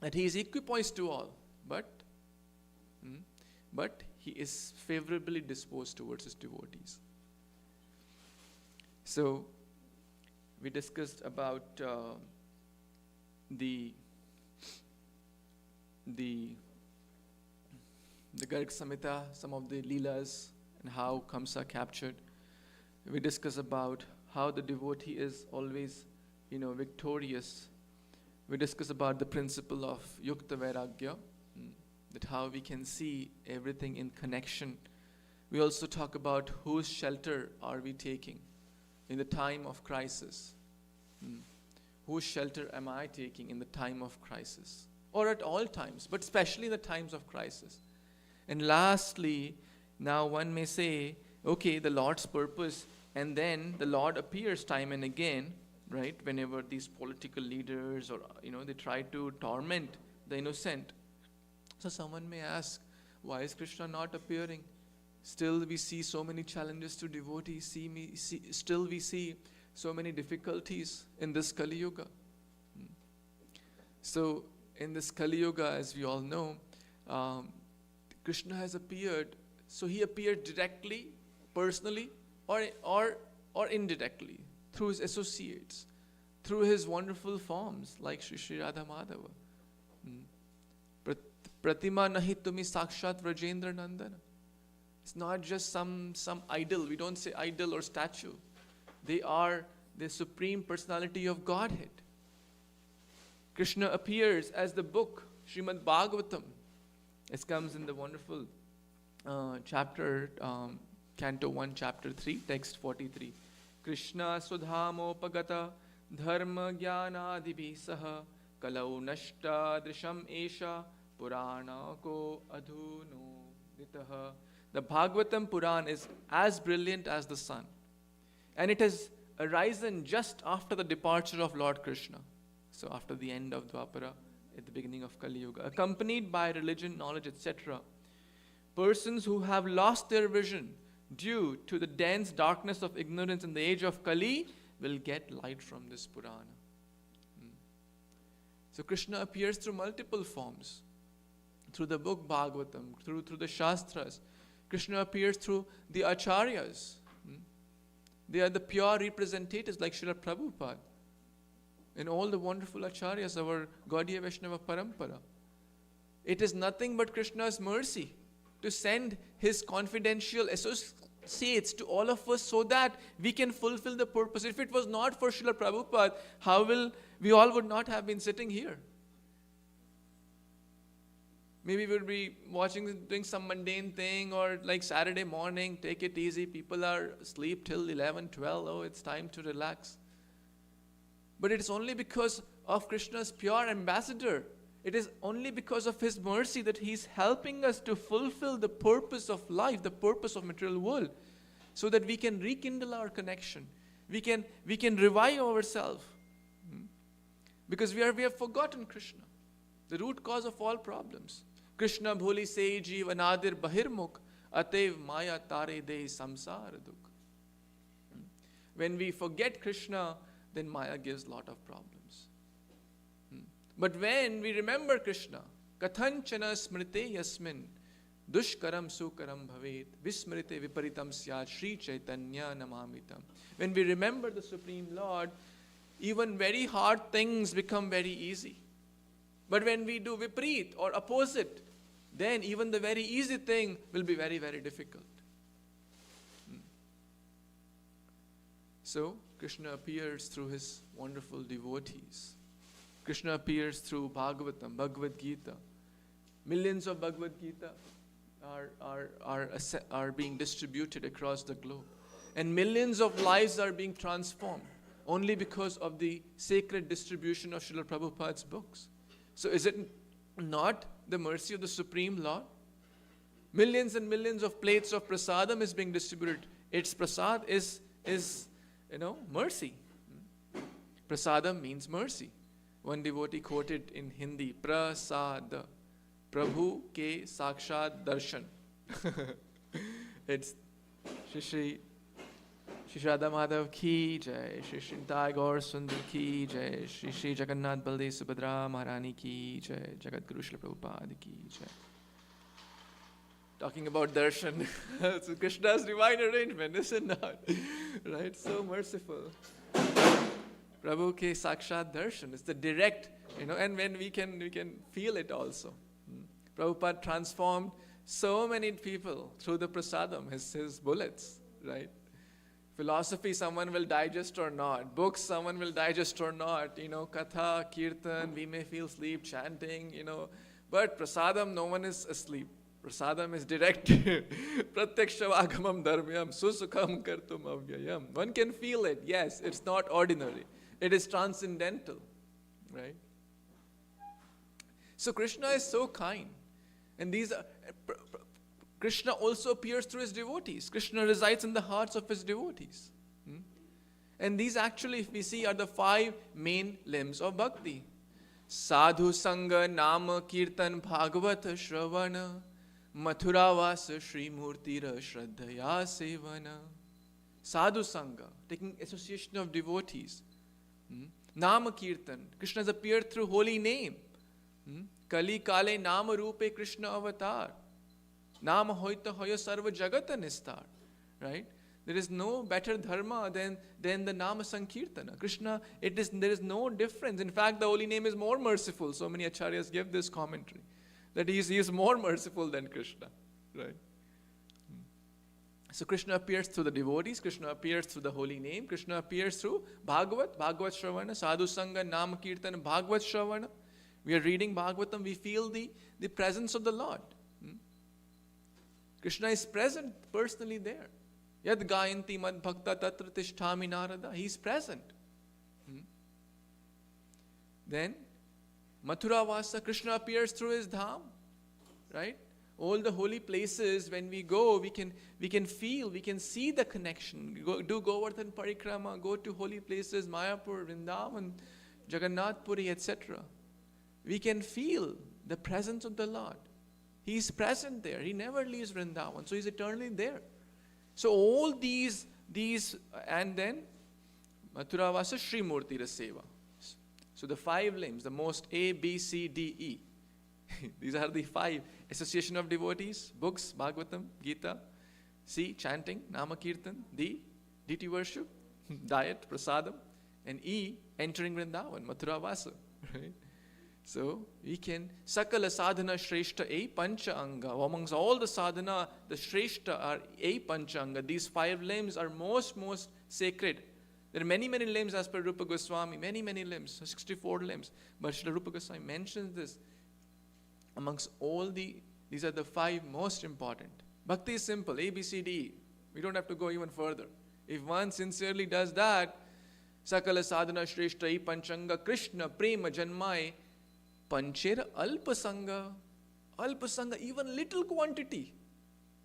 That he is equipoised to all, but he is favorably disposed towards his devotees. So we discussed about the Garg Samhita, some of the Leelas, and how Kamsa captured. We discuss about how the devotee is always, victorious. We discuss about the principle of Yukta Vairagya, that how we can see everything in connection. We also talk about whose shelter are we taking in the time of crisis. Whose shelter am I taking in the time of crisis? Or at all times, but especially in the times of crisis. And lastly, now one may say, okay, the Lord's purpose, and then the Lord appears time and again, right? Whenever these political leaders or, they try to torment the innocent. So someone may ask, why is Krishna not appearing? Still we see so many challenges to devotees. Still we see so many difficulties in this Kali Yuga. So in this Kali Yuga, as we all know, Krishna has appeared. So he appeared directly, personally, or indirectly, through his associates, through his wonderful forms like Shri Radha Madhava. Pratima nahi tumi sakshat Vrajendra Nandana. It's not just some idol. We don't say idol or statue. They are the supreme personality of Godhead. Krishna appears as the book, Srimad Bhagavatam. It comes in the wonderful chapter, Canto 1, Chapter 3, text 43. Krishna sudhamopagata dharma jnanadibhi saha kalau nashta drisham esha purana ko adhuno ditaha. The Bhagavatam Puran is as brilliant as the sun. And it has arisen just after the departure of Lord Krishna. So after the end of Dwapara, at the beginning of Kali Yuga, accompanied by religion, knowledge, etc. Persons who have lost their vision due to the dense darkness of ignorance in the age of Kali will get light from this Purana. So Krishna appears through multiple forms. Through the book Bhagavatam, through the Shastras. Krishna appears through the Acharyas. They are the pure representatives like Srila Prabhupada. And all the wonderful Acharyas, our Gaudiya Vaishnava Parampara. It is nothing but Krishna's mercy to send his confidential associates to all of us so that we can fulfill the purpose. If it was not for Srila Prabhupada, we all would not have been sitting here. Maybe we'll be doing some mundane thing, or like Saturday morning, take it easy. People are asleep till 11, 12. Oh, it's time to relax. But it's only because of Krishna's pure ambassador. It is only because of his mercy that he's helping us to fulfill the purpose of life, the purpose of material world, so that we can rekindle our connection. We can revive ourselves. Because we have forgotten Krishna, the root cause of all problems. Krishna bholi se jeev anadir bahirmukh atev maya tare de samsar dukh. When we forget Krishna, then Maya gives a lot of problems. But when we remember Krishna, kathanchana smrite yasmin dushkaram sukaram bhavet vismrite viparitam syat Shri Chaitanya namamitam. When we remember the Supreme Lord, even very hard things become very easy. But when we do viparit or opposite, then even the very easy thing will be very, very difficult. So, Krishna appears through his wonderful devotees. Krishna appears through Bhagavatam, Bhagavad Gita. Millions of Bhagavad Gita are being distributed across the globe. And millions of lives are being transformed only because of the sacred distribution of Srila Prabhupada's books. So is it not the mercy of the Supreme Lord? Millions and millions of plates of prasadam is being distributed. Its prasad is mercy. Prasadam means mercy. One devotee quoted in Hindi, prasad, Prabhu ke sakshat darshan. It's Shri Radha Madhav ki jai, Shri Shintai Gaur Sundar ki jai, Shri Jagannath Baldev Subhadra Maharani ki jai, Jagat Guru Srila Prabhupada ki jai. Talking about darshan, so Krishna's divine arrangement, is it not? Right? So merciful. Prabhu ke sakshat darshan. It's the direct, and when we can feel it also. Prabhupada transformed so many people through the prasadam, his bullets, right? Philosophy someone will digest or not. Books someone will digest or not. Katha, kirtan, we may feel sleep, chanting, But prasadam, no one is asleep. Prasadam is direct. Pratyakshavágamam dharmyam susukham kartum avyayam. One can feel it. Yes, it's not ordinary. It is transcendental, right? So Krishna is so kind. And Krishna also appears through his devotees. Krishna resides in the hearts of his devotees. And these actually, if we see, are the 5 main limbs of bhakti. Sadhu Sangha, Nama, Kirtan, Bhagavat, Shravana, Mathuravasa, Shri Murtira, Shraddhaya, Sevana. Sadhu Sangha, taking association of devotees. Nama Kirtan, Krishna has appeared through holy name. Kali Kale Nama Rupe Krishna Avatar. Nama Hoita Hoya Sarva Jagata Nistar. Right? There is no better dharma than the Nama Sankirtana. Krishna, there is no difference. In fact, the holy name is more merciful. So many acharyas give this commentary. That he is more merciful than Krishna. Right? So Krishna appears through the devotees. Krishna appears through the holy name. Krishna appears through Bhagavat Shravana, Sadhu Sangha, Nama Kirtan, Bhagavat Shravana. We are reading Bhagavatam, we feel the presence of the Lord. Krishna is present personally there. Yad gayanti mad bhakta tatra tishtami narada. He is present. Then, Mathura Vasa, Krishna appears through his dham. Right? All the holy places, when we go, we can feel, we can see the connection. Do Govardhan Parikrama, go to holy places, Mayapur, Vrindavan, Jagannath Puri, etc. We can feel the presence of the Lord. He is present there. He never leaves Vrindavan. So he is eternally there. So all these and then Mathura Vasa Shri Murti Raseva. So the 5 limbs, the most A, B, C, D, E. These are the 5. Association of devotees, books, Bhagavatam, Gita. C, chanting, Nama Kirtan. D, deity worship, diet, prasadam. And E, entering Vrindavan, Mathura Vasa. Right? So we can, Sakala sadhana shreshta A pancha anga. Amongst all the sadhana, the shreshta are A pancha anga. These 5 limbs are most sacred. There are many limbs as per Rupa Goswami, many limbs, 64 limbs. But Srila Rupa Goswami mentions this. amongst all these are the 5 most important. Bhakti is simple, A, B, C, D, E. We don't have to go even further. If one sincerely does that, Sakala sadhana shreshtai panchanga Krishna prema janmai panchera alpasanga. Alpasanga, even little quantity.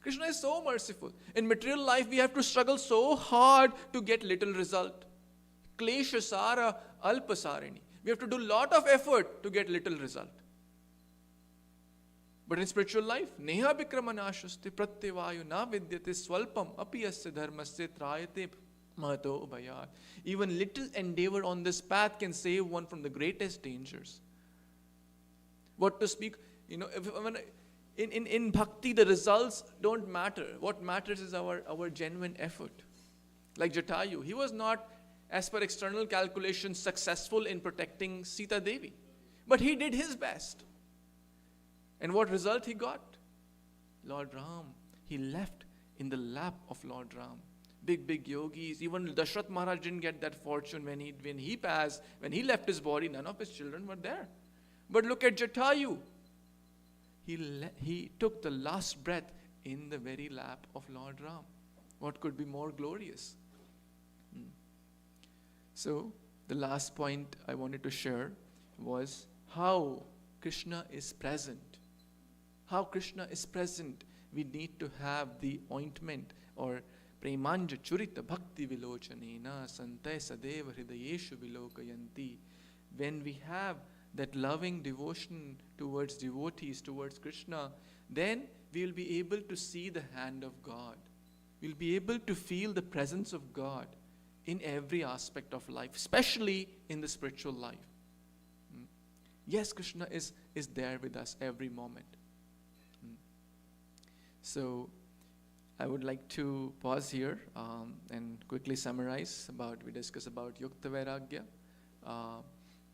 Krishna is so merciful. In material life, we have to struggle so hard to get little result. Klesha sara alpasarini. We have to do lot of effort to get little result. But in spiritual life, neha vikramanashaste pratyevayu na vidyate swalpam apiyasya dharmasya trayate mahato ubhayat. Even little endeavor on this path can save one from the greatest dangers. What to speak, in bhakti, the results don't matter. What matters is our genuine effort. Like Jatayu, he was not, as per external calculations, successful in protecting Sita Devi. But he did his best. And what result he got? Lord Ram. He left in the lap of Lord Ram. Big yogis. Even Dashrath Maharaj didn't get that fortune when he passed. When he left his body, none of his children were there. But look at Jatayu. He took the last breath in the very lap of Lord Ram. What could be more glorious? So, the last point I wanted to share was how Krishna is present. How Krishna is present. We need to have the ointment or premanja churita bhakti vilochanena sante sadeva hridayeshu vilokayanti. When we have that loving devotion towards devotees, towards Krishna, then we will be able to see the hand of God. We'll be able to feel the presence of God in every aspect of life, especially in the spiritual life. Yes, Krishna is there with us every moment. So, I would like to pause here and quickly summarize we discuss about Yukta Vairagya,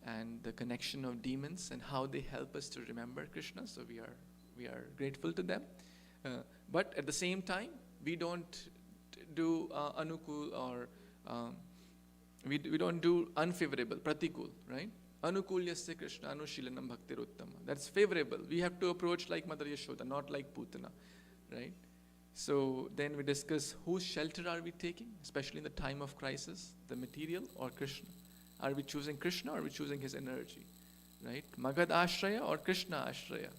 and the connection of demons and how they help us to remember Krishna. So we are grateful to them. But at the same time, we don't do anukul or we don't do unfavorable, pratikul, right? Anukulyasya Krishna anushilanam bhaktiruttama. That's favorable. We have to approach like Mother Yashoda, not like Putana, right? So then we discuss whose shelter are we taking, especially in the time of crisis, the material or Krishna. Are we choosing Krishna or are we choosing his energy? Right? Magad Ashraya or Krishna Ashraya?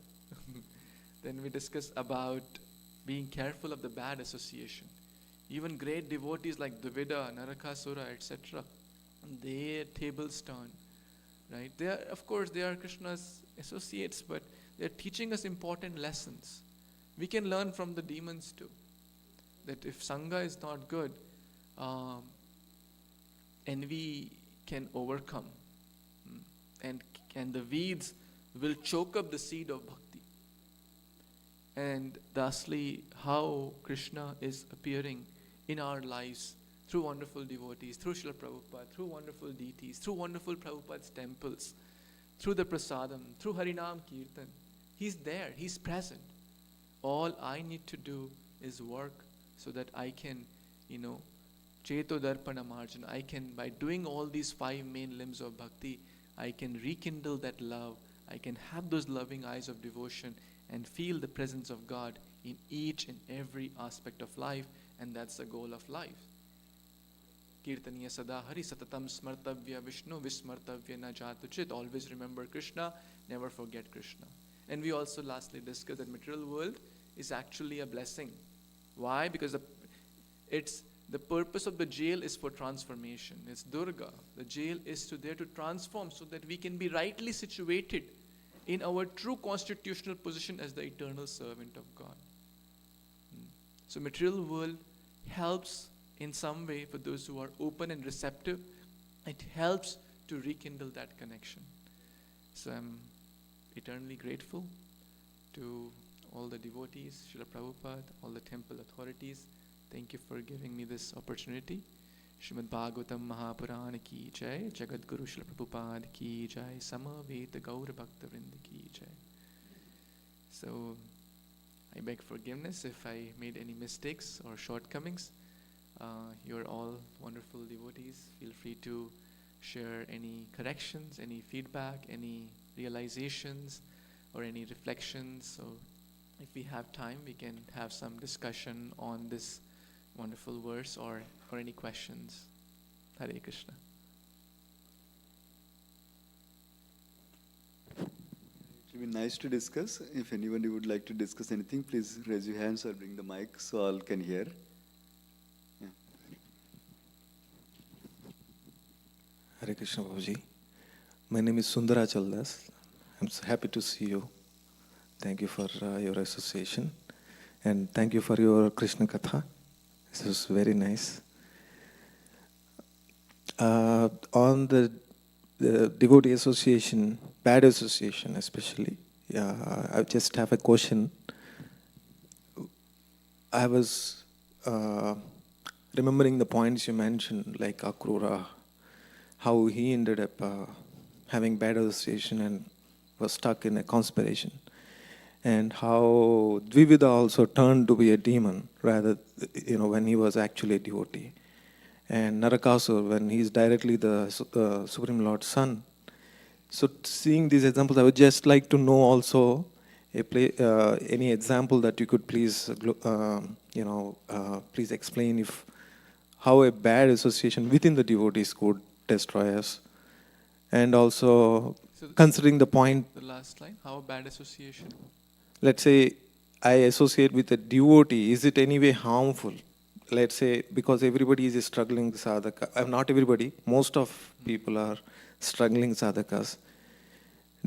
Then we discuss about being careful of the bad association. Even great devotees like Dvida, Narakasura, etc., their tables turn. Right? Of course, they are Krishna's associates, but they're teaching us important lessons. We can learn from the demons too. That if Sangha is not good, envy can overcome, and the weeds will choke up the seed of bhakti. And thusly, how Krishna is appearing in our lives through wonderful devotees, through Srila Prabhupada, through wonderful deities, through wonderful Prabhupada's temples, through the prasadam, through Harinam Kirtan. He's there, he's present. All I need to do is work so that I can, Cheto Darpana Marjana, I can, by doing all these 5 main limbs of bhakti, I can rekindle that love. I can have those loving eyes of devotion and feel the presence of God in each and every aspect of life, and that's the goal of life. Kirtaniya sada hari satatam smartavya Vishnu vismartavya na jatuchit. Always remember Krishna, never forget Krishna. And we also lastly discussed that material world is actually a blessing. Why? Because the purpose of the jail is for transformation. It's Durga. The jail is there to transform so that we can be rightly situated in our true constitutional position as the eternal servant of God. So material world helps in some way for those who are open and receptive. It helps to rekindle that connection. So I'm eternally grateful to all the devotees, Srila Prabhupada, all the temple authorities. Thank you for giving me this opportunity. Srimad Bhagavatam Mahapurana ki jai, Jagat Guru Srila Prabhupada ki jai, Samaveta Gaura Bhakta Vrinda ki jai. So I beg forgiveness if I made any mistakes or shortcomings. You're all wonderful devotees. Feel free to share any corrections, any feedback, any realizations, or any reflections. So if we have time, we can have some discussion on this wonderful verse or any questions. Hare Krishna. It will be nice to discuss. If anybody would like to discuss anything, please raise your hands or bring the mic so all can hear. Yeah. Hare Krishna, Prabhuji. My name is Sundara Chaldas. I'm so happy to see you. Thank you for your association. And thank you for your Krishna Katha. This was very nice. On the devotee association, bad association especially, I just have a question. I was remembering the points you mentioned, like Akrura, how he ended up having bad association and was stuck in a conspiration, and how Dvivida also turned to be a demon rather, when he was actually a devotee, and Narakasur when he's directly the Supreme Lord's son. So seeing these examples, I would just like to know also any example that you could please, please explain if how a bad association within the devotees could destroy us, and also So considering the point. The last line, how a bad association? Let's say I associate with a devotee, is it anyway harmful? Let's say because everybody is a struggling sadhaka, not everybody, most of people are struggling sadhakas.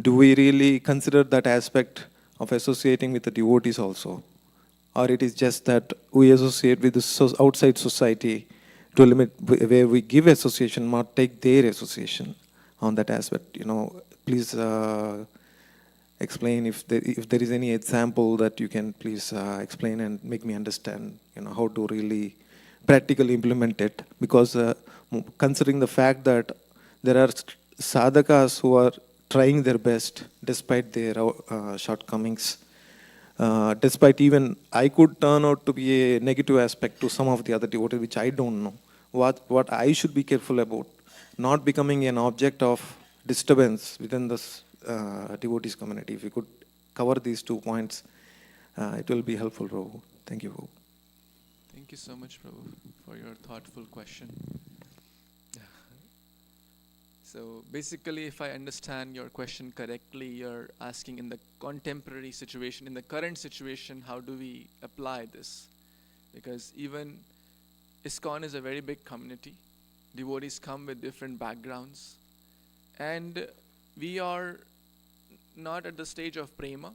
Do we really consider that aspect of associating with the devotees also? Or it is just that we associate with the outside society to a limit where we give association, not take their association on that aspect? Please explain if there is any example that you can please explain and make me understand, how to really practically implement it. Because considering the fact that there are sadhakas who are trying their best despite their shortcomings, despite even I could turn out to be a negative aspect to some of the other devotees, which I don't know. What I should be careful about, not becoming an object of disturbance within this devotees community. If you could cover these 2 points, it will be helpful, Prabhu. Thank you, Prabhu. Thank you so much, Prabhu, for your thoughtful question. So basically, if I understand your question correctly, you're asking in the contemporary situation, in the current situation, how do we apply this? Because even ISKCON is a very big community. Devotees come with different backgrounds. And we are not at the stage of prema,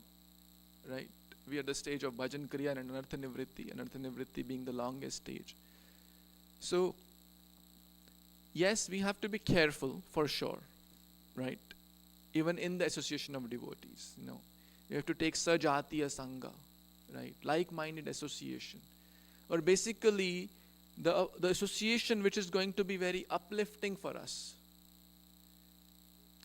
right? We are at the stage of bhajan kriya and anartha nivritti being the longest stage. So, yes, we have to be careful for sure, right? Even in the association of devotees, you have to take sajatiya sangha, right? Like-minded association. Or basically, the association which is going to be very uplifting for us.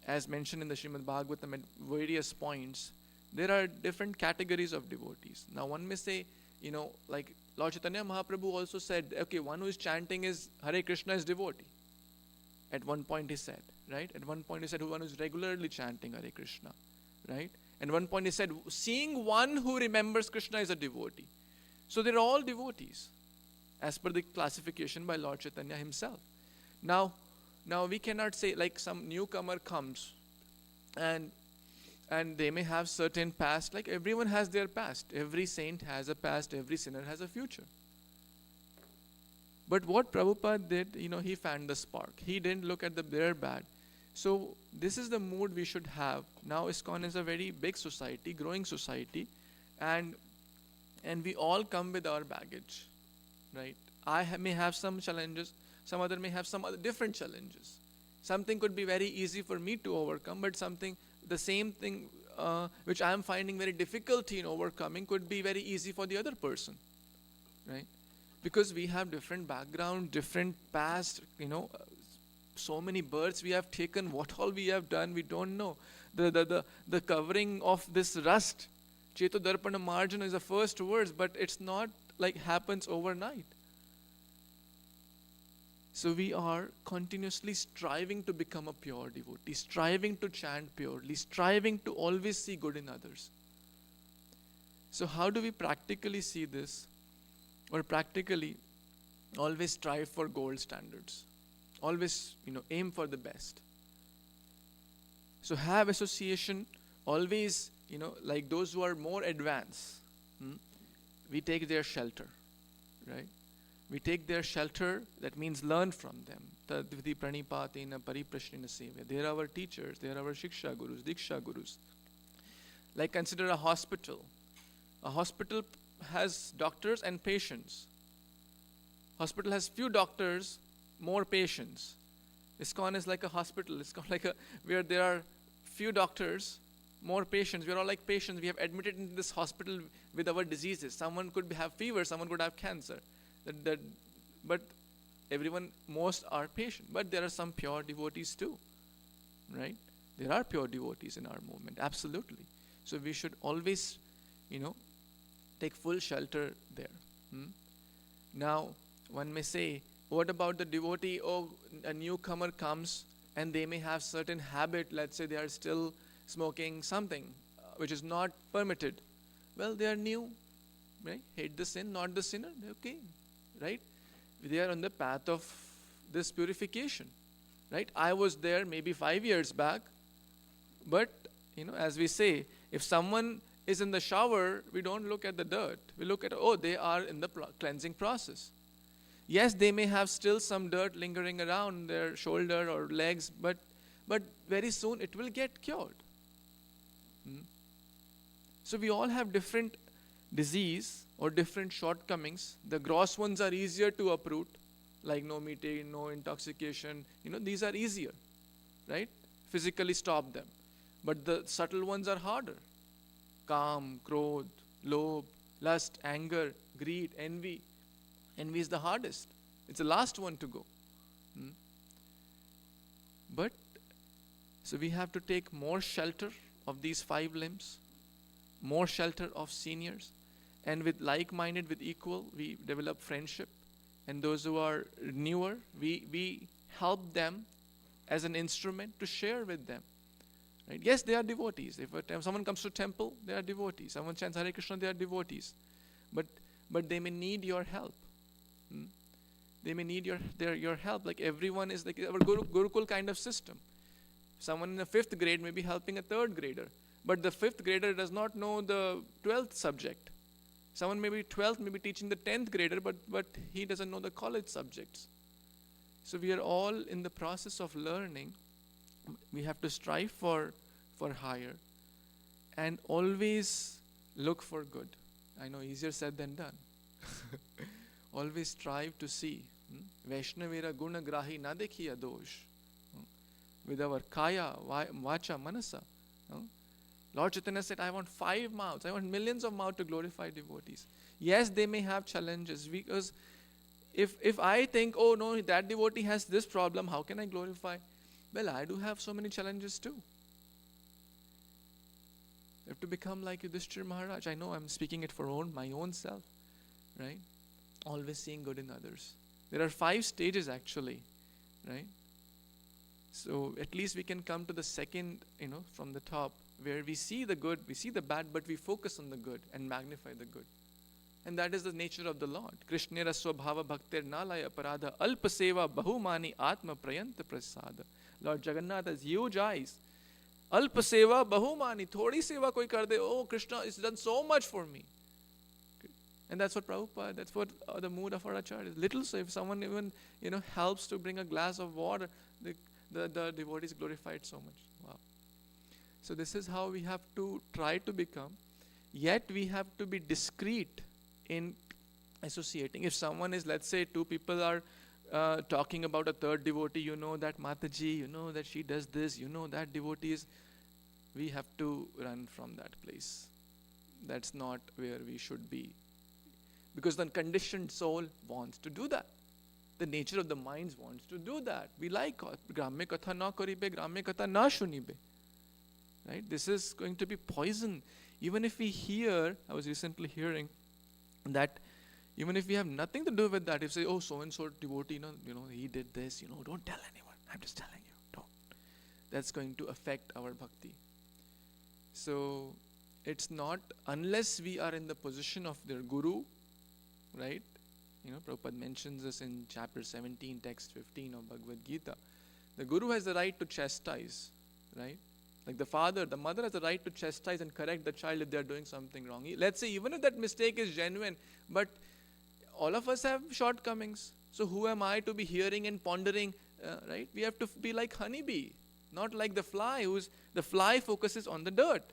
As mentioned in the Srimad Bhagavatam at various points, there are different categories of devotees. Now one may say, like Lord Chaitanya Mahaprabhu also said, okay, one who is chanting is Hare Krishna is devotee. At one point he said, right? At one point he said, one who is regularly chanting Hare Krishna, right? And one point he said, seeing one who remembers Krishna is a devotee. So they're all devotees, as per the classification by Lord Chaitanya himself. Now we cannot say like some newcomer comes and they may have certain past, like everyone has their past. Every saint has a past, every sinner has a future. But what Prabhupada did, he fanned the spark. He didn't look at their bad. So this is the mood we should have. Now ISKCON is a very big society, growing society, and we all come with our baggage, right? I may have some challenges, some other may have some other different challenges. Something could be very easy for me to overcome, but the same thing which I am finding very difficulty in overcoming could be very easy for the other person, right? Because we have different background, different past, so many births we have taken, what all we have done, we don't know. The covering of this rust, Cheto Darpana Marjana is the first words, but it's not like happens overnight. So we are continuously striving to become a pure devotee, striving to chant purely, striving to always see good in others. So how do we practically see this? Or practically always strive for gold standards. Always, aim for the best. So have association, always, like those who are more advanced, we take their shelter, right? We take their shelter, that means learn from them. Tadviti pranipatena pariprashnena sevya. They are our teachers, they are our shiksha gurus, diksha gurus. Like consider a hospital. A hospital has doctors and patients. Hospital has few doctors, more patients. ISKCON is like a hospital. ISKCON like where there are few doctors, more patients. We are all like patients. We have admitted into this hospital with our diseases. Someone could have fever, someone could have cancer. But everyone, most are patient. But there are some pure devotees too, right? There are pure devotees in our movement, absolutely. So we should always, take full shelter there. Now, one may say, what about the devotee? Oh, a newcomer comes and they may have certain habit. Let's say they are still smoking something which is not permitted. Well, they are new, right? Hate the sin, not the sinner. Okay, right? They are on the path of this purification, right? I was there maybe 5 years back, but as we say, if someone is in the shower, we don't look at the dirt. We look at, they are in the cleansing process. Yes, they may have still some dirt lingering around their shoulder or legs, but very soon it will get cured. So we all have different disease or different shortcomings. The gross ones are easier to uproot, like no meeting, no intoxication. These are easier, right? Physically stop them. But the subtle ones are harder. Kam, krodh, lobh, lust, anger, greed, envy. Envy is the hardest. It's the last one to go. But, so we have to take more shelter of these 5 limbs, more shelter of seniors, and with like-minded, with equal, we develop friendship. And those who are newer, we help them as an instrument to share with them. Right? Yes, they are devotees. If someone comes to temple, they are devotees. Someone chants Hare Krishna, they are devotees. But they may need your help. They may need your help. Like everyone is like our Gurukul kind of system. Someone in the 5th grade may be helping a 3rd grader, but the 5th grader does not know the 12th subject. Someone may be 12th, may be teaching the 10th grader, but he doesn't know the college subjects. So we are all in the process of learning. We have to strive for higher and always look for good. I know, easier said than done. Always strive to see. Vaishnavira guna grahi na dekhiya dosh. With our kaya, vacha, manasa. Lord Chaitanya said, I want 5 mouths. I want millions of mouths to glorify devotees. Yes, they may have challenges, because if I think, oh no, that devotee has this problem, how can I glorify? Well, I do have so many challenges too. You have to become like Yudhishthira Maharaj. I know I'm speaking it for my own self, right? Always seeing good in others. There are 5 stages actually, right? So at least we can come to the second, from the top, where we see the good, we see the bad, but we focus on the good and magnify the good. And that is the nature of the Lord. Krishnera swabhava bhaktir nalaya parada alpa seva bahumani atma prayanta prasada. Lord Jagannath has huge eyes. Alpa seva bahumani, thodi seva koi kar de, oh Krishna has done so much for me. And that's what Prabhupada, that's what the mood of our acharya is. Little, so if someone even, helps to bring a glass of water, the devotees glorified so much. Wow. So this is how we have to try to become. Yet we have to be discreet in associating. If someone is, let's say 2 people are talking about a 3rd devotee, that Mataji, that she does this, that devotee is, we have to run from that place. That's not where we should be. Because the conditioned soul wants to do that. The nature of the minds wants to do that. We like Gramya Katha na karibe, Gramya Katha na shunibe. Right? This is going to be poison. Even if we hear, I was recently hearing that, Even if we have nothing to do with that, if say, oh, so-and-so devotee, he did this, don't tell anyone. I'm just telling you, don't. That's going to affect our bhakti. So it's not, unless we are in the position of their guru, right? Prabhupada mentions this in chapter 17, text 15 of Bhagavad Gita. The guru has the right to chastise, right? Like the mother has the right to chastise and correct the child if they are doing something wrong. Let's say even if that mistake is genuine, but all of us have shortcomings. So who am I to be hearing and pondering, right? We have to be like honeybee, not like the fly. The fly focuses on the dirt,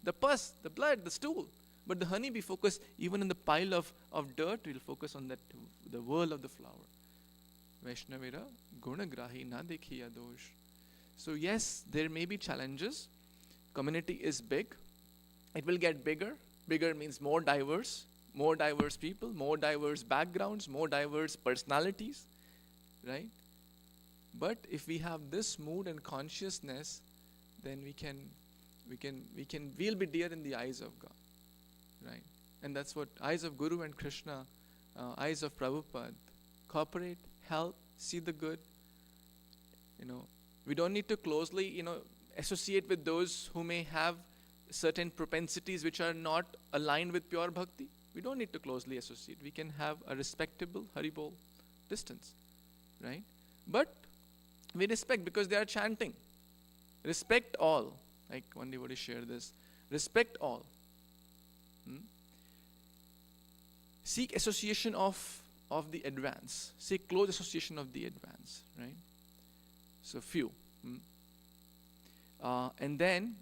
the pus, the blood, the stool. But the honeybee focus, even in the pile of dirt, will focus on the whirl of the flower. Vaishnavira gunagrahi na dekhiya dosh. So yes, there may be challenges. Community is big. It will get bigger. Bigger means more diverse people, more diverse backgrounds, more diverse personalities, right? But if we have this mood and consciousness, then we'll be dear in the eyes of God, right? And that's what eyes of Guru and Krishna, eyes of Prabhupada, cooperate, help, see the good. We don't need to closely, associate with those who may have certain propensities which are not aligned with pure bhakti. We don't need to closely associate. We can have a respectable Haribol distance, right? But we respect because they are chanting. Respect all. Like one devotee shared this. Respect all. Seek association of the advance. Seek close association of the advance, right? So few. And then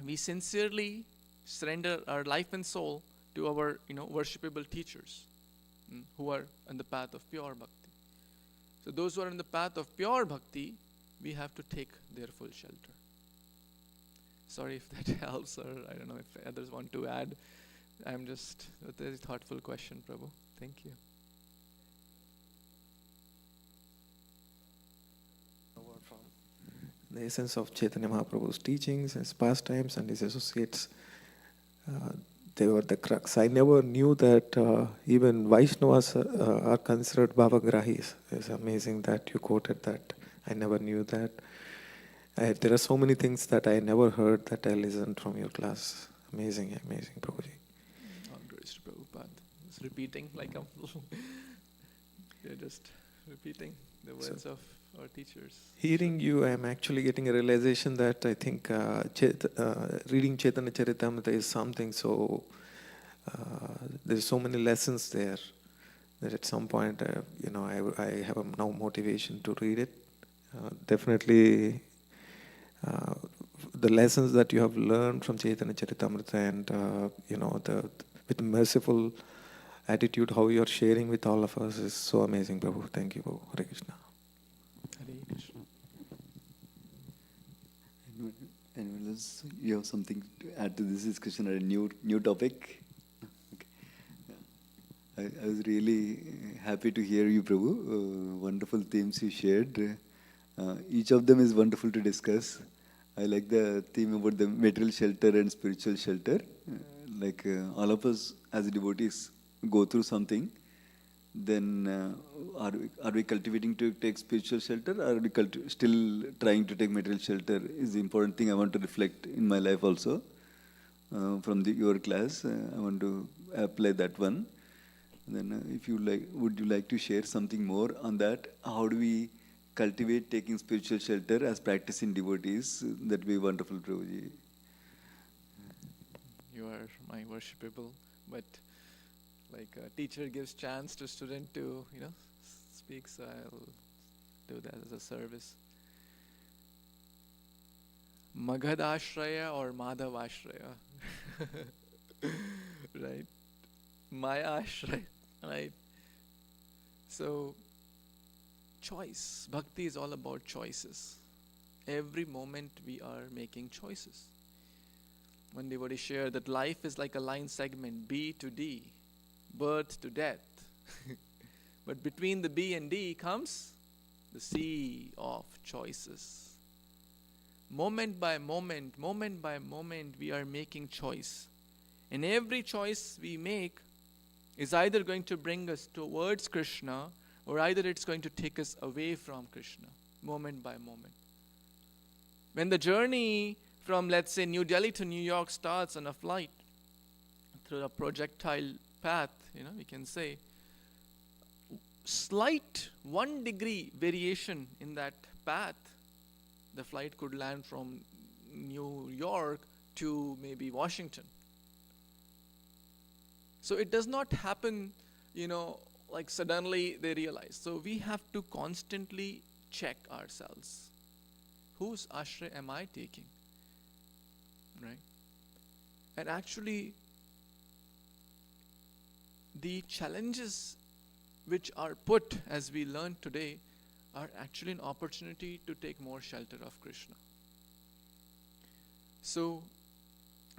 we sincerely surrender our life and soul to our, worshipable teachers who are on the path of pure bhakti. So those who are on the path of pure bhakti, we have to take their full shelter. Sorry if that helps, or I don't know if others want to add. A very thoughtful question, Prabhu. Thank you. The essence of Chaitanya Mahaprabhu's teachings, his pastimes, and his associates, they were the crux. I never knew that even Vaishnavas are considered Bhavagrahis. It's amazing that you quoted that. I never knew that. There are so many things that I never heard that I listened from your class. Amazing, Prabhuji. All glories to Prabhupada. It's repeating like you're just repeating the words of our teachers. Hearing you, I am actually getting a realization that I think reading Chaitanya Charitamrita is something so, there's so many lessons there that at some point, I have now motivation to read it. Definitely, the lessons that you have learned from Chaitanya Charitamrita and, with merciful attitude, how you are sharing with all of us is so amazing, Prabhu. Thank you, Prabhu. Hare Krishna. Hare Krishna. Anyone else? You have something to add to this discussion or a new topic? Okay. I was really happy to hear you, Prabhu. Wonderful themes you shared. Each of them is wonderful to discuss. I like the theme about the material shelter and spiritual shelter. All of us as devotees go through something. Then are we cultivating to take spiritual shelter, or are we still trying to take material shelter is the important thing I want to reflect in my life also. From your class, I want to apply that one. Then if you like, would you like to share something more on that? How do we cultivate taking spiritual shelter as practicing devotees? That would be wonderful, Prabhuji. You are my worshipable, but like a teacher gives chance to student to, speak, so I'll do that as a service. Magadh Ashraya or Madhav Ashraya? Right? Maya Ashraya, right? So, choice. Bhakti is all about choices. Every moment we are making choices. One devotee shared that life is like a line segment, B to D, birth to death. But between the B and D comes the sea of choices. Moment by moment, we are making choice. And every choice we make is either going to bring us towards Krishna or either it's going to take us away from Krishna, moment by moment. When the journey from, let's say, New Delhi to New York starts on a flight through a projectile path, we can say, slight 1 degree variation in that path, the flight could land from New York to maybe Washington. So it does not happen, like suddenly they realize. So we have to constantly check ourselves. Whose ashray am I taking? Right? And actually, the challenges which are put, as we learned today, are actually an opportunity to take more shelter of Krishna. So,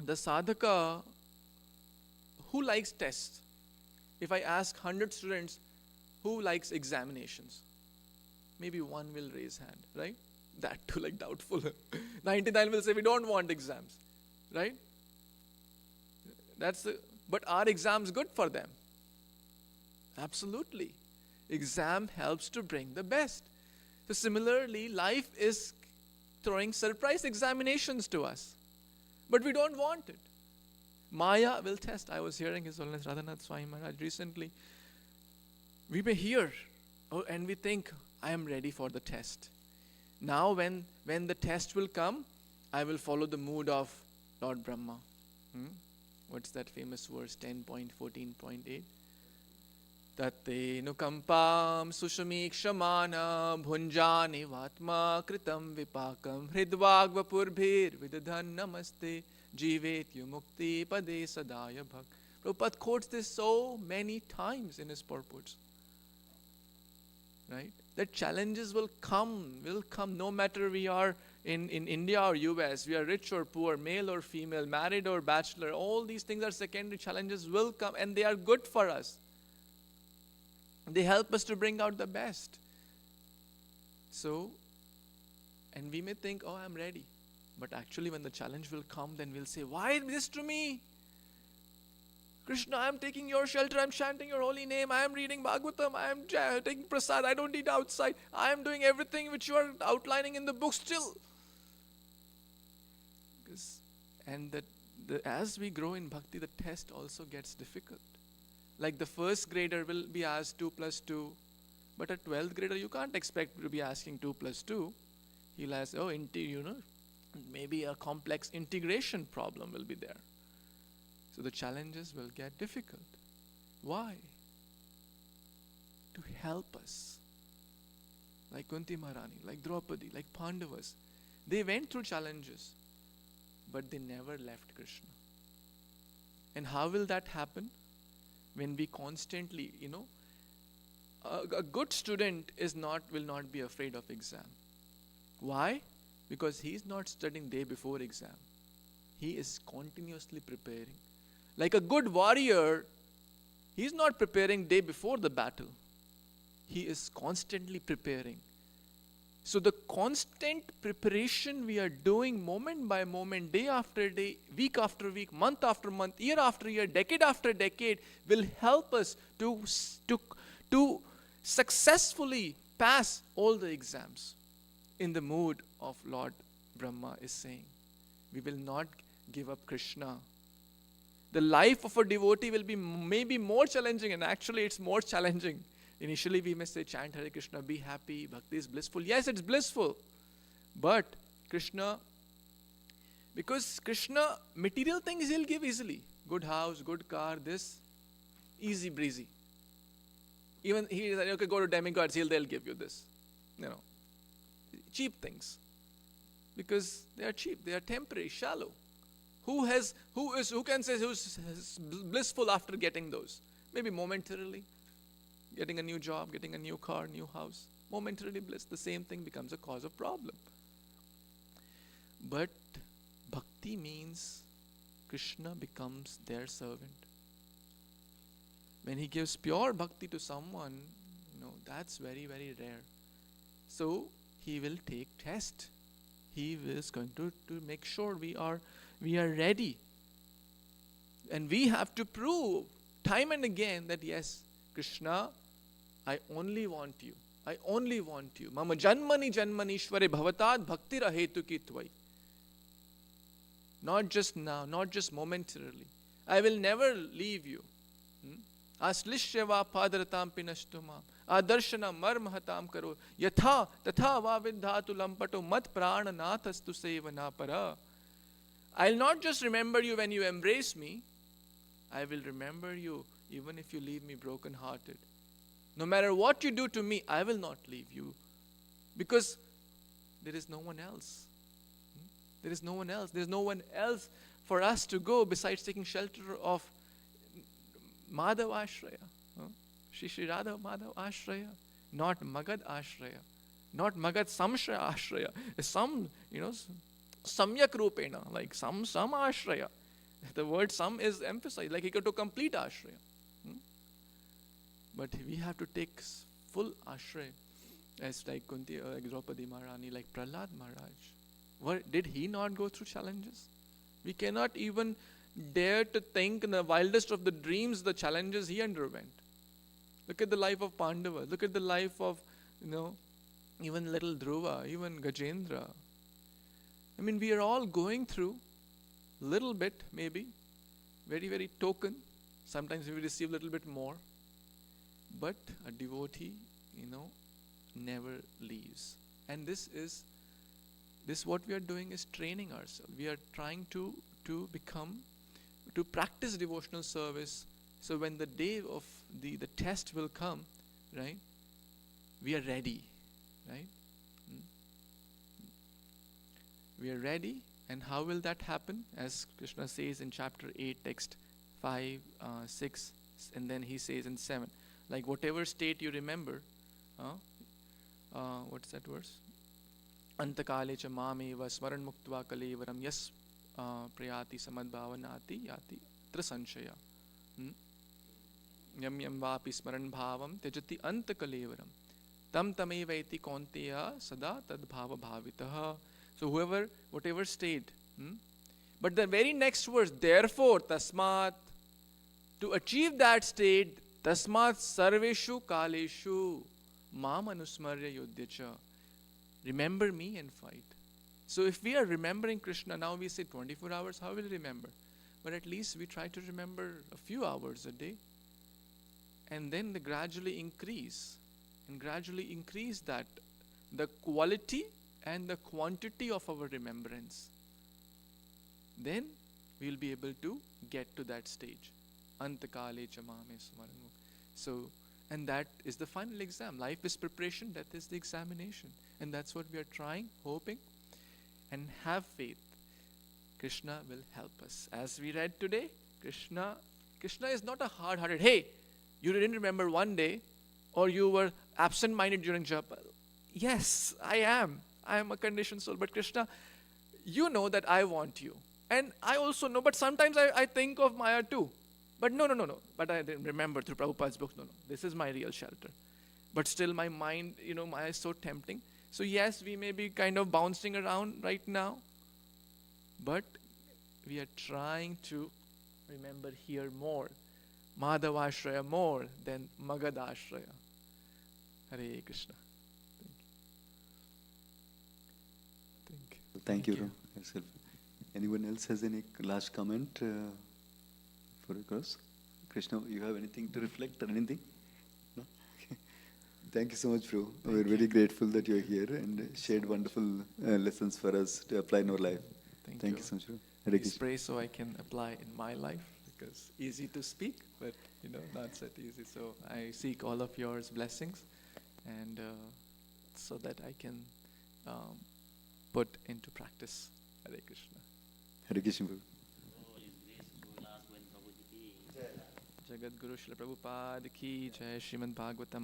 the sadhaka, who likes tests? If I ask 100 students, who likes examinations? Maybe one will raise hand, right? That too, like doubtful. 99 will say we don't want exams, right? But are exams good for them? Absolutely. Exam helps to bring the best. So similarly, life is throwing surprise examinations to us. But we don't want it. Maya will test. I was hearing His Holiness Radhanath Swami Maharaj recently. We may hear, and we think, I am ready for the test. Now when the test will come, I will follow the mood of Lord Brahma. What's that famous verse, 10.14.8? Tatte nukampam sushamikshamana bhunjani vatma kritam vipakam hridvag vapurbhir vidadhan namaste jivet yumukti pade sadaya bhak. Prabhupada quotes this so many times in his purports. Right? That challenges will come no matter we are in India or US, we are rich or poor, male or female, married or bachelor, all these things are secondary. Challenges will come and they are good for us. They help us to bring out the best. So, and we may think, I'm ready. But actually when the challenge will come, then we'll say, why this to me? Krishna, I am taking your shelter, I am chanting your holy name, I am reading Bhagavatam, I am taking prasad, I don't eat outside, I am doing everything which you are outlining in the book still. And as we grow in bhakti, the test also gets difficult. Like the first grader will be asked 2 plus 2, but a 12th grader you can't expect to be asking 2 plus 2. He'll ask, maybe a complex integration problem will be there. So the challenges will get difficult. Why? To help us. Like Kunti Maharani, like Draupadi, like Pandavas. They went through challenges, but they never left Krishna. And how will that happen? When we constantly, a good student will not be afraid of exam. Why? Because he's not studying day before exam. He is continuously preparing. Like a good warrior, he's not preparing day before the battle. He is constantly preparing. So the constant preparation we are doing moment by moment, day after day, week after week, month after month, year after year, decade after decade, will help us to successfully pass all the exams in the mood of Lord Brahma is saying. We will not give up Krishna. The life of a devotee will be maybe more challenging, and actually it's more challenging. Initially we may say, chant Hare Krishna, be happy, bhakti is blissful. Yes, it's blissful. But Krishna, because Krishna, material things He'll give easily. Good house, good car, this, easy breezy. Even He is like, okay, go to demigods, they'll give you this. Cheap things. Because they are cheap, they are temporary, shallow. Who can say who's blissful after getting those? Maybe momentarily. Getting a new job, getting a new car, new house. Momentarily bliss. The same thing becomes a cause of problem. But bhakti means Krishna becomes their servant. When He gives pure bhakti to someone, that's very, very rare. So He will take test. He is going to make sure we are ready. And we have to prove time and again that yes, Krishna, I only want you. I only want you. Mama janmani janmanishware bhavatad bhakti rahetu ki tvai. Not just now, not just momentarily. I will never leave you. Aslishyava padaratam pinashtumam. Adarshana marmahatam karo. Yatha tatha va vidhatu lampato mat prana nathastu sevana para. I'll not just remember you when you embrace me. I will remember you even if you leave me broken hearted. No matter what you do to me, I will not leave you. Because there is no one else. There is no one else. There is no one else for us to go besides taking shelter of Madhav Ashraya. Shri Shri Radha Madhav Ashraya. Not Magad Ashraya. Not Magad Samshraya Ashraya. Some, Samyak Rupena, like some Ashraya. The word some is emphasized, like equal to complete Ashraya. But we have to take full Ashraya. As like Kunti, like Draupadi Maharani, like Prahlad Maharaj. Did he not go through challenges? We cannot even dare to think in the wildest of the dreams the challenges he underwent. Look at the life of Pandava. Look at the life of, even little Dhruva, even Gajendra. I mean, we are all going through little bit, maybe, very, very token. Sometimes we receive a little bit more. But a devotee, never leaves. And this what we are doing is training ourselves. We are trying to practice devotional service. So when the day of the test will come, right, we are ready, right? We are ready. And how will that happen? As Krishna says in chapter 8, text 5, 6, and then he says in 7. Like whatever state you remember, what's that verse? Antakale cha mameva smaran muktva kalevaram yas prayati samadbhavanati yati trasanshaya. Yam yam vapi smaran bhavam tejati antakalevaram tam tamevaiti konteya sada tad bhava bhavitaha. So whatever state. But the very next verse, therefore, tasmat, to achieve that state, tasmat sarveshu kaleshu mam anusmarya yodhyacha. Remember me and fight. So if we are remembering Krishna, now we say 24 hours, how will we remember? But at least we try to remember a few hours a day. And then they gradually increase. And gradually increase that, the quality and the quantity of our remembrance. Then we'll be able to get to that stage. Antakale chamame smaran. So, and that is the final exam. Life is preparation, death is the examination. And that's what we are trying, hoping, and have faith. Krishna will help us. As we read today, Krishna is not a hard-hearted, hey, you didn't remember one day, or you were absent-minded during japa. Yes, I am. I am a conditioned soul. But Krishna, you know that I want you. And I also know, but sometimes I think of Maya too. But no. But I didn't remember through Prabhupada's book. No. This is my real shelter. But still my mind, Maya is so tempting. So yes, we may be kind of bouncing around right now. But we are trying to remember here more. Madhavashraya more than Magadashraya. Hare Krishna. Thank you. Yourself. Anyone else has any last comment for us? Krishna, you have anything to reflect or anything? No? Thank you so much, bro. We're very grateful that you're here and shared wonderful lessons for us to apply in our life. Thank you so much, bro. Hare Please Krishna. pray so I can apply in my life, because easy to speak, but not that easy. So I seek all of yours blessings, and so that I can put into practice. Hare Krishna. Hare Krishna, bro. Jagat Guru Shri Prabhupada ki Jai. Srimad Bhagavatam